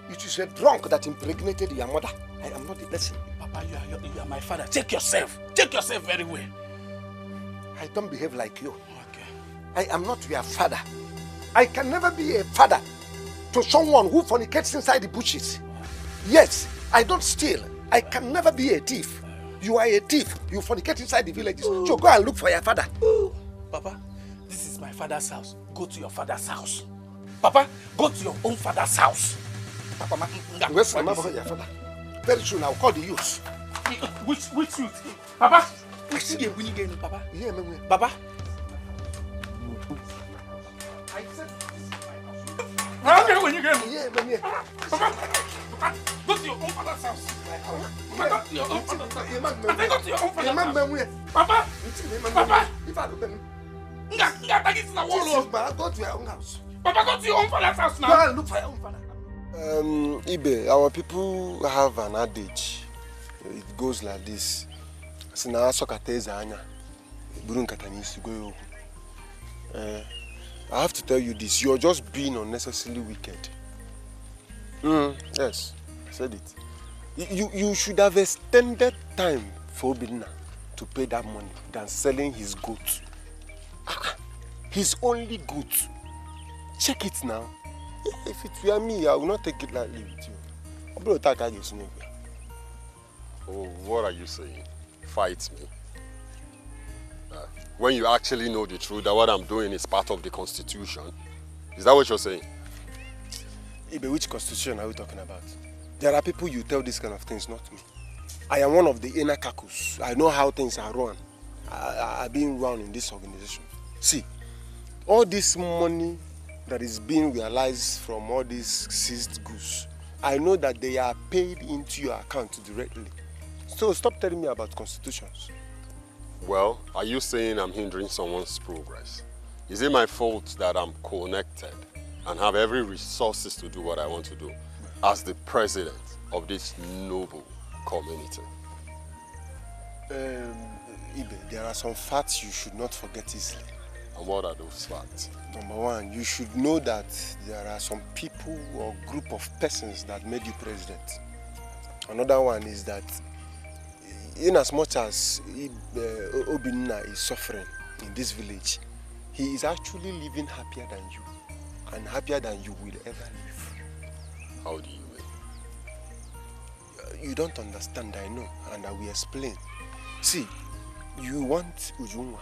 It is a drunk that impregnated your mother. I am not the person. Papa, you are my father. Check yourself. Check yourself very well. I don't behave like you. Okay. I am not your father. I can never be a father to someone who fornicates inside the bushes. Yes, I don't steal. I can never be a thief. You are a thief. You fornicate inside the villages. So go and look for your father. Papa, this is my father's house. Go to your father's house. Papa, go to your own father's house. Papa, where's your father? Very soon I'll call the youth. Which youth? Papa, I see a winning game, Papa. Yeah, Papa. I said when you get Papa, go to your own father's house. Go to your own father's house. Go to your own father's house. Papa, Papa. Go to your own house. Papa, go to your own father's house now. Go and look for your own father. Ibe, our people have an adage. It goes like this. I have to tell you this. You're just being unnecessarily wicked. Yes, I said it. You should have extended time for Obinna to pay that money than selling his goat. His only goat. Check it now. If it were me, I will not take it lightly with you. Oh, what are you saying? Fight me? When you actually know the truth that what I'm doing is part of the Constitution. Is that what you're saying? Ibe, which Constitution are we talking about? There are people you tell these kind of things, not me. I am one of the inner caucus. I know how things are run. I've been run in this organization. See, all this money that is being realized from all these seized goods, I know that they are paid into your account directly. So stop telling me about constitutions. Well, are you saying I'm hindering someone's progress? Is it my fault that I'm connected and have every resources to do what I want to do as the president of this noble community? Ibe, there are some facts you should not forget easily. And what are those facts? Number one, you should know that there are some people or group of persons that made you president. Another one is that in as much as Obinna is suffering in this village, he is actually living happier than you, and happier than you will ever live. How do you mean? You don't understand, I know, and I will explain. See, you want Ujunwa.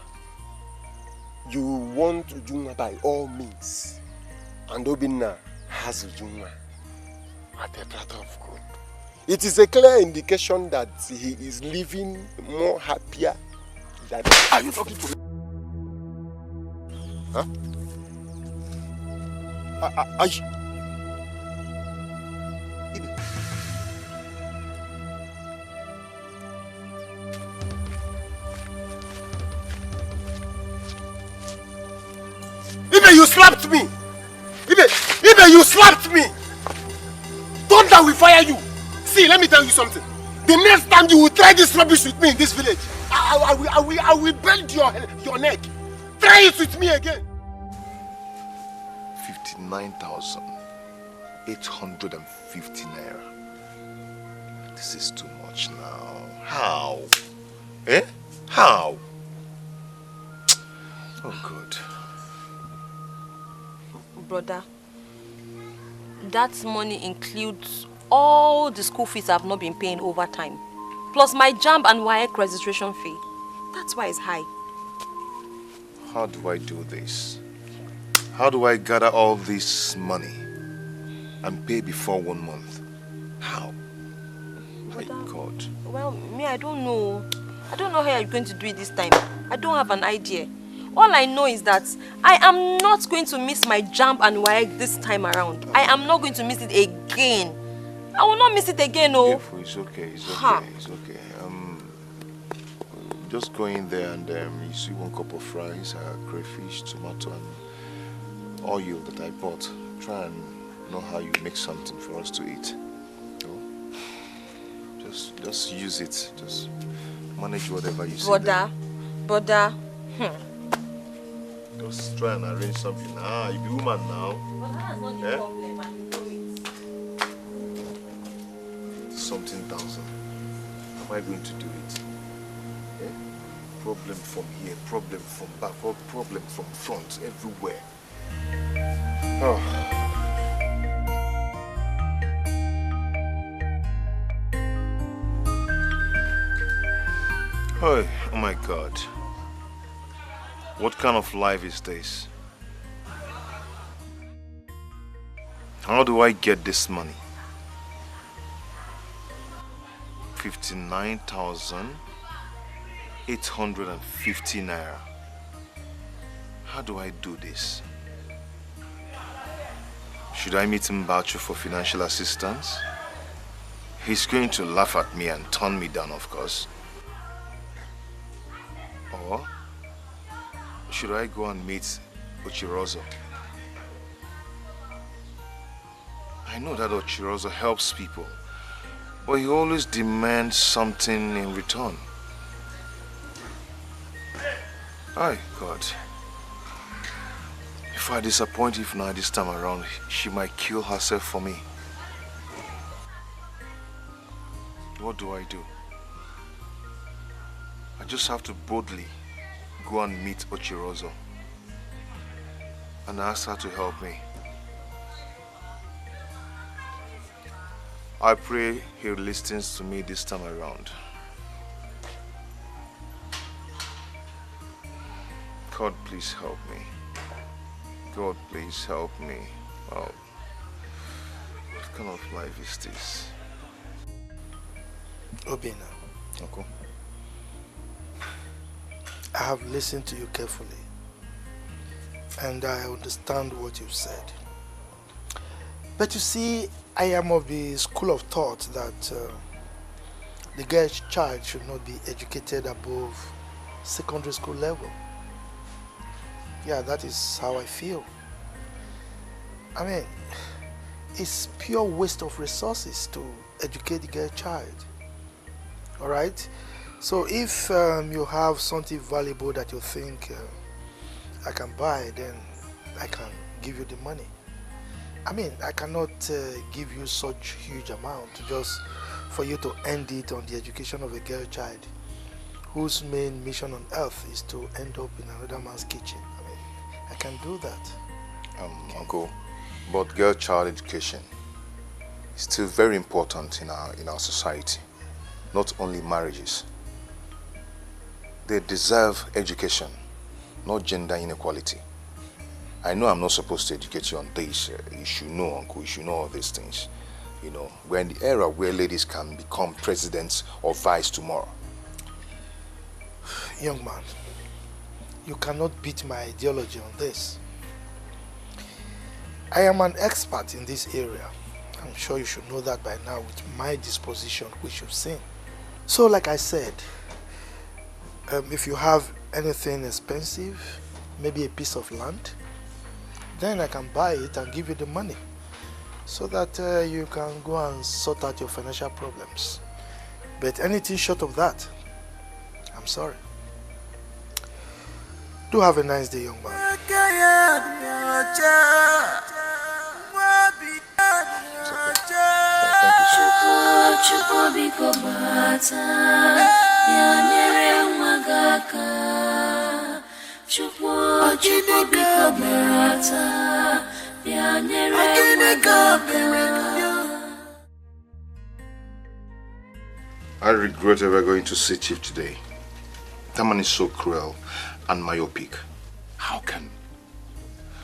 You want Ujunwa by all means. And Obinna has Ujunwa at a platter of gold. It is a clear indication that he is living more happier than... Are you talking to me? Huh? Ibe, you slapped me! Ibe, you slapped me! Thunder will fire you! See, let me tell you something. The next time you will try this rubbish with me in this village, I will bend your neck. Try it with me again. 59,850 naira. This is too much now. How? Eh? How? Oh, God. Brother, that money includes all the school fees I've not been paying over time, plus my JAMB and WAEC registration fee. That's why it's high. How do I do this? How do I gather all this money and pay before 1 month? How? My God. Well, me, I don't know. I don't know how you're going to do it this time. I don't have an idea. All I know is that I am not going to miss my JAMB and WAEC this time around. I am not going to miss it again. I will not miss it again, oh. Careful, it's okay, it's okay, it's okay. Just go in there and you see 1 cup of rice, crayfish, tomato, and oil that I bought. Try and know how you make something for us to eat. Oh? Just use it. Just manage whatever you see. Brother. Just try and arrange something. You be woman now. But that's not the problem. Something thousand. How am I going to do it? Eh? Problem from here, problem from back, problem from front, everywhere. Oh. Oh my God. What kind of life is this? How do I get this money? 59,850 naira. How do I do this? Should I meet Mbachu for financial assistance? He's going to laugh at me and turn me down, of course. Or should I go and meet Ochirozo? I know that Ochirozo helps people, but he always demands something in return. My God. If I disappoint Ifna this time around, she might kill herself for me. What do? I just have to boldly go and meet Ochirozo and ask her to help me. I pray he listens to me this time around. God, please help me. God, please help me. Wow. What kind of life is this? Obinna. Okay. I have listened to you carefully, and I understand what you've said. But you see, I am of the school of thought that the girl's child should not be educated above secondary school level. Yeah, that is how I feel. I mean, it's pure waste of resources to educate the girl child. All right? So if you have something valuable that you think I can buy, then I can give you the money. I mean, I cannot give you such huge amount to just for you to end it on the education of a girl child whose main mission on earth is to end up in another man's kitchen. I mean, I can do that. Uncle, but girl child education is still very important in our society, not only marriages. They deserve education, not gender inequality. I know I'm not supposed to educate you on this. You should know, Uncle, you should know all these things. You know, we're in the era where ladies can become presidents or vice tomorrow. Young man, you cannot beat my ideology on this. I am an expert in this area. I'm sure you should know that by now with my disposition, which you've seen. So like I said, if you have anything expensive, maybe a piece of land, then I can buy it and give you the money so that you can go and sort out your financial problems. But anything short of that, I'm sorry. Do have a nice day, young man. I regret ever going to see Chief today. That man is so cruel and myopic. How can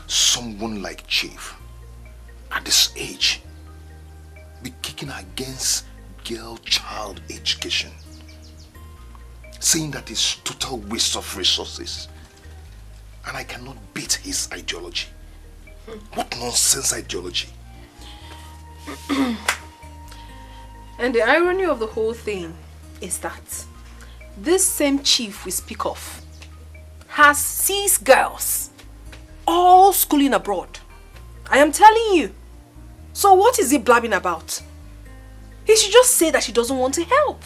someone like Chief at this age be kicking against girl-child education, saying that it's total waste of resources, and I cannot beat his ideology? What nonsense ideology! And the irony of the whole thing is that this same Chief we speak of has 6 girls, all schooling abroad. I am telling you. So what is he blabbing about? He should just say that he doesn't want to help.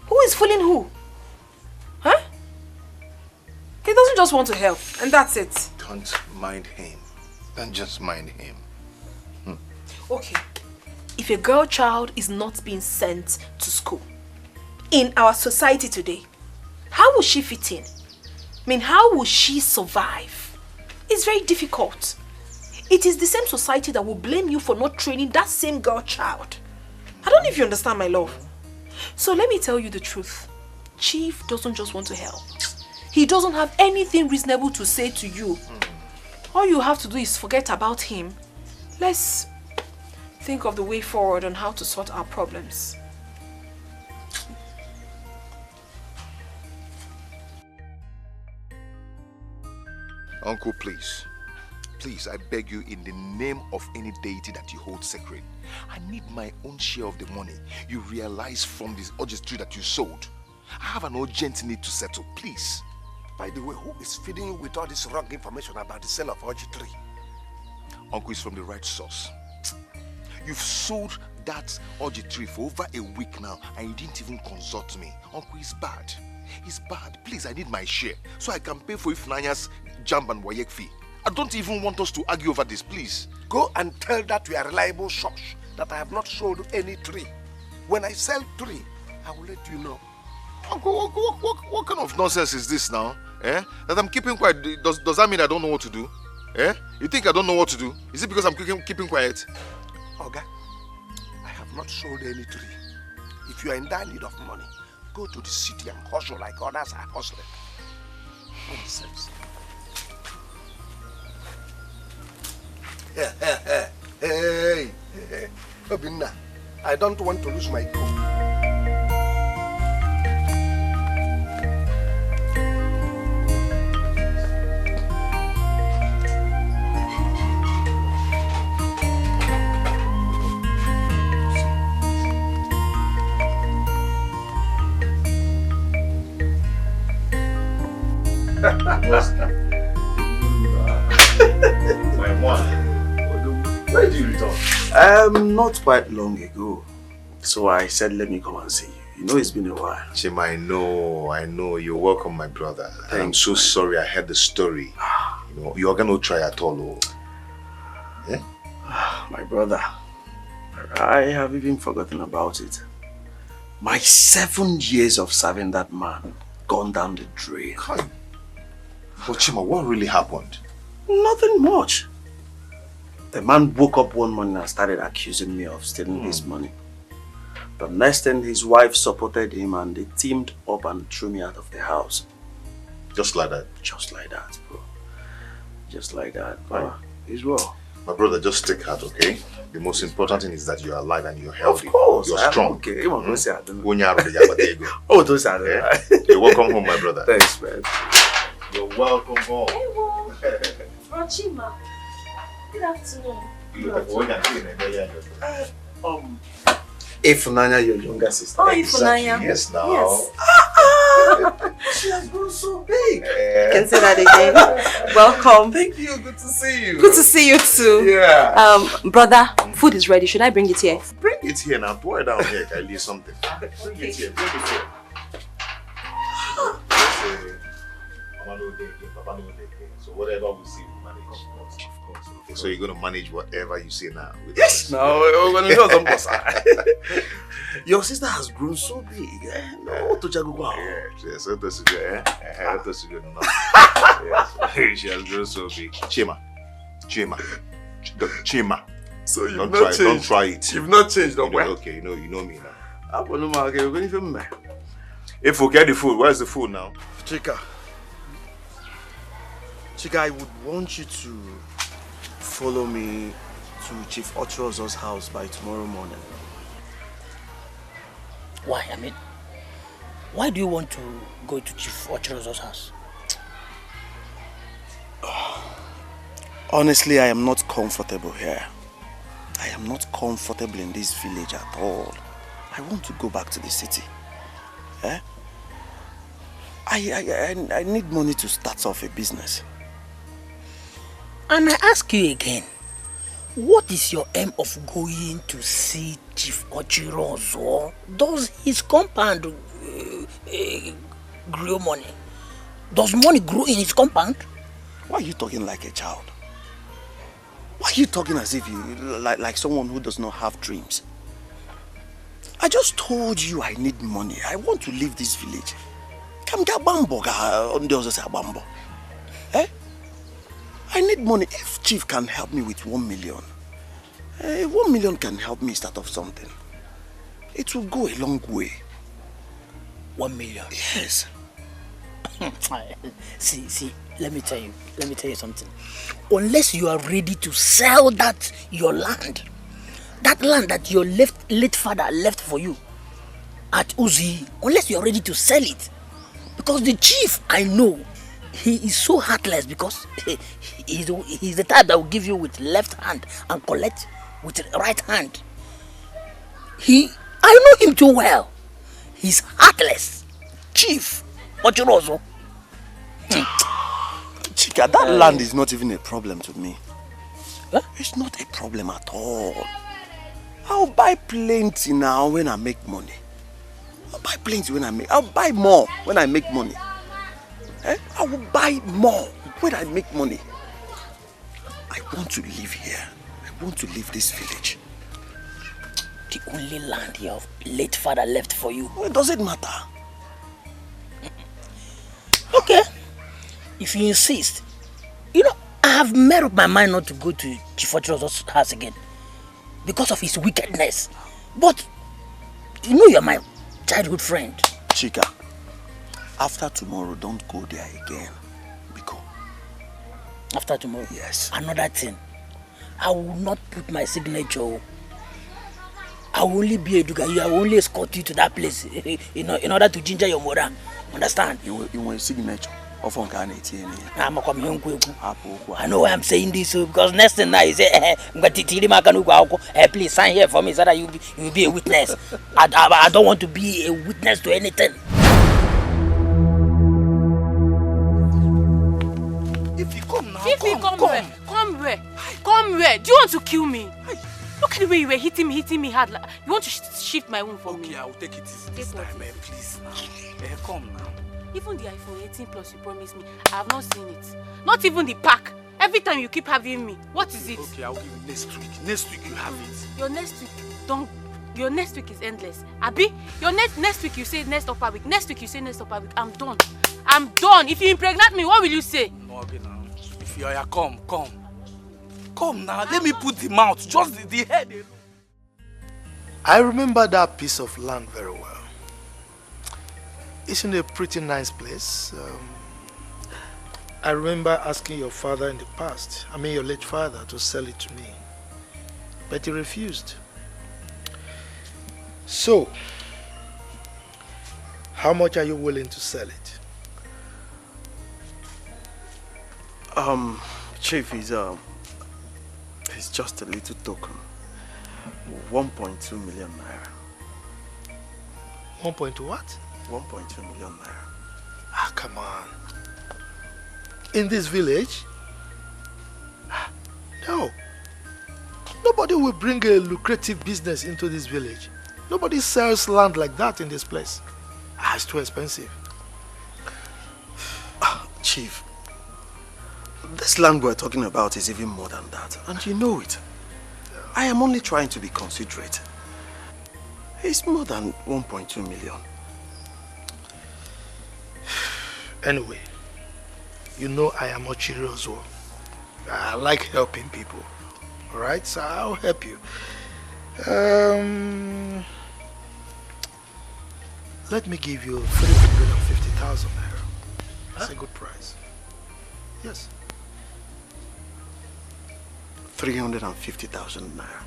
Who is fooling who? Huh? He doesn't just want to help, and that's it. Don't mind him. Don't just mind him. Okay. If a girl child is not being sent to school in our society today, how will she fit in? I mean, how will she survive? It's very difficult. It is the same society that will blame you for not training that same girl child. I don't know if you understand, my love. So let me tell you the truth. Chief doesn't just want to help. He doesn't have anything reasonable to say to you. All you have to do is forget about him. Let's think of the way forward on how to sort our problems. Uncle, please. Please, I beg you, in the name of any deity that you hold sacred, I need my own share of the money you realize from this orchid tree that you sold. I have an urgent need to settle, please. By the way, who is feeding you with all this wrong information about the sale of orchid tree? Uncle, is from the right source. You've sold that orchid tree for over a week now and you didn't even consult me. Uncle, it's bad. It's bad. Please, I need my share so I can pay for Ifnanya's jump and wayek fee. I don't even want us to argue over this, please. Go and tell that to a reliable source that I have not sold any tree. When I sell tree, I will let you know. Uncle, what kind of nonsense is this now? Eh? That I'm keeping quiet, does that mean I don't know what to do? Eh? You think I don't know what to do? Is it because I'm keeping quiet? Oga, I have not sold any tree. If you are in dire need of money, go to the city and hustle like others are hustling. Nonsense. Hey, Obinna, I don't want to lose my cool. My one. Where did you return? Not quite long ago. So I said, let me come and see you. You know, it's been a while. Chima, I know. You're welcome, my brother. And I'm so sorry I heard the story. You know, you're gonna try at all. Oh. Yeah? My brother, I have even forgotten about it. My 7 years of serving that man gone down the drain. But Chima, what really happened? Nothing much. The man woke up one morning and started accusing me of stealing his money. The next thing, his wife supported him and they teamed up and threw me out of the house. Just like that? Just like that, bro. Just like that. As well. My brother, just take heart, okay? The most important thing is that you're alive and you're healthy. Of course. You're strong. Okay. You're welcome home, my brother. Thanks, man. You're welcome home. Chima. Good afternoon. Ifunanya, your younger sister. Oh, Ifunanya. Yes, now. Yes. She has grown so big. Can say that again. Welcome. Thank you. Good to see you. Good to see you too. Yeah. Brother, food is ready. Should I bring it here? Bring it here now. Pour it down here. Can I leave something? Bring it here. Bring it here. So whatever we see, we manage. Of course. Okay, so you're going to manage whatever you see now? Yes. No, we're going to do something. Your sister has grown so big. No, to Jaguar. Yes, she has grown so big. Chima. So you've don't not changed. Don't try it. You've not changed, no? Okay, you know me now. Okay, we're going to film. If we get the food, where's the food now? Chika, I would want you to follow me to Chief Otrozo's house by tomorrow morning. Why? I mean, why do you want to go to Chief Otrozo's house? Honestly, I am not comfortable here. I am not comfortable in this village at all. I want to go back to the city. Eh? I need money to start off a business. And I ask you again, what is your aim of going to see Chief Ochirozo? Does his compound grow money? Does money grow in his compound? Why are you talking like a child? Why are you talking as if you like someone who does not have dreams? I just told you I need money. I want to leave this village. Eh? I need money. If Chief can help me with 1 million, 1 million can help me start off something. It will go a long way. 1 million? Yes. See, let me tell you something. Unless you are ready to sell that your land, that land that your late father left for you at Uzi, unless you are ready to sell it, because the chief, I know, he is so heartless because he's the type that will give you with left hand and collect with right hand. I know him too well. He's heartless. Chief Ochirozo. Chika, that land is not even a problem to me. Huh? It's not a problem at all. I'll buy plenty now when I make money. I'll buy more when I make money. I will buy more when I make money. I want to live here. I want to leave this village. The only land your late father left for you. Well, does it matter? Okay. If you insist. You know, I have made up my mind not to go to Chief Ochirozo's house again because of his wickedness. But you know you're my childhood friend. Chika, after tomorrow, don't go there again. Biko. After tomorrow? Yes. Another thing. I will not put my signature. I will only be a duga. I will only escort you to that place in order to ginger your mother. Understand? You want a signature? I know why I'm saying this because next thing now you say, please sign here for me so that you'll be a witness. I don't want to be a witness to anything. If you come now, Come where? Do you want to kill me? Look at the way you were hitting me hard. Like, you want to shift my wound for me? Okay, I will take it easy this time, please now. Come now. Even the iPhone 18 Plus you promised me, I have not seen it. Not even the pack. Every time you keep having me. What is it? Okay, I'll give you next week. Next week you have it. Your next week is endless. Abi, your next week you say next upper week. Next week you say next upper week. I'm done. I'm done. If you impregnate me, what will you say? No, okay now. If you are come. Come now. Let me put the mouth. Just the head. I remember that piece of land very well. It's in a pretty nice place. I remember asking your father in the past, your late father, to sell it to me. But he refused. So, how much are you willing to sell it? Chief, it's just a little token. 1.2 million naira. 1.2 what? 1.2 million naira. Ah, come on. In this village? No. Nobody will bring a lucrative business into this village. Nobody sells land like that in this place. Ah, it's too expensive. Chief, this land we're talking about is even more than that, and you know it. I am only trying to be considerate. It's more than 1.2 million. Anyway, you know I am Ochiri as well. I like helping people. Alright, so I'll help you. Let me give you 350,000 naira. That's a good price. Yes. 350,000 naira.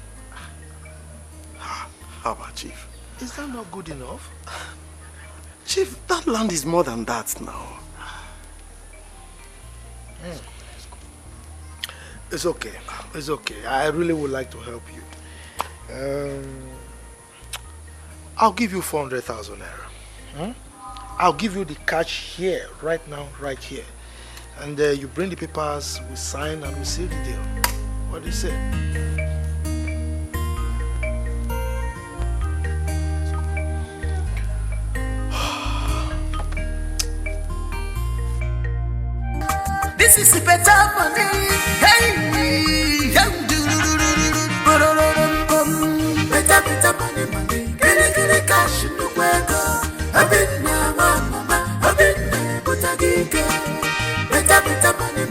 How about, Chief? Is that not good enough? Chief, that land is more than that now. It's okay. It's okay. I really would like to help you. I'll give you 400,000 naira. I'll give you the cash here, right now, right here. And you bring the papers, we sign and we seal the deal. What do you say? This is better money. Hey, better money. Get cash in the weather. I've been now, mama. I've been there, but I get better money.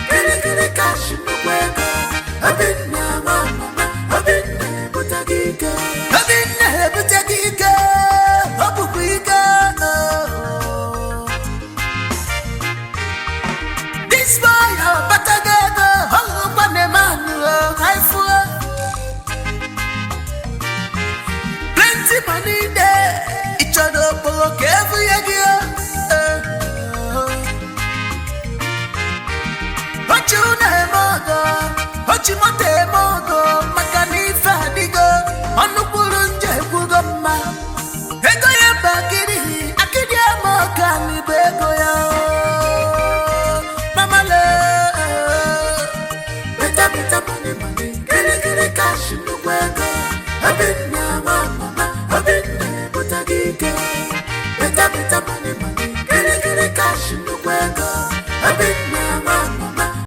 Get cash in the weather. I've been now, mama. I've been there, but I get This boy, but I get hung up on the man. Plenty money there. Each other broke every year. What you name, what you want, Macanifa, Digo, on the Pulunja, Pugama. Egoya Bagiri, Akidia Mokani, Begoya. Mama, better.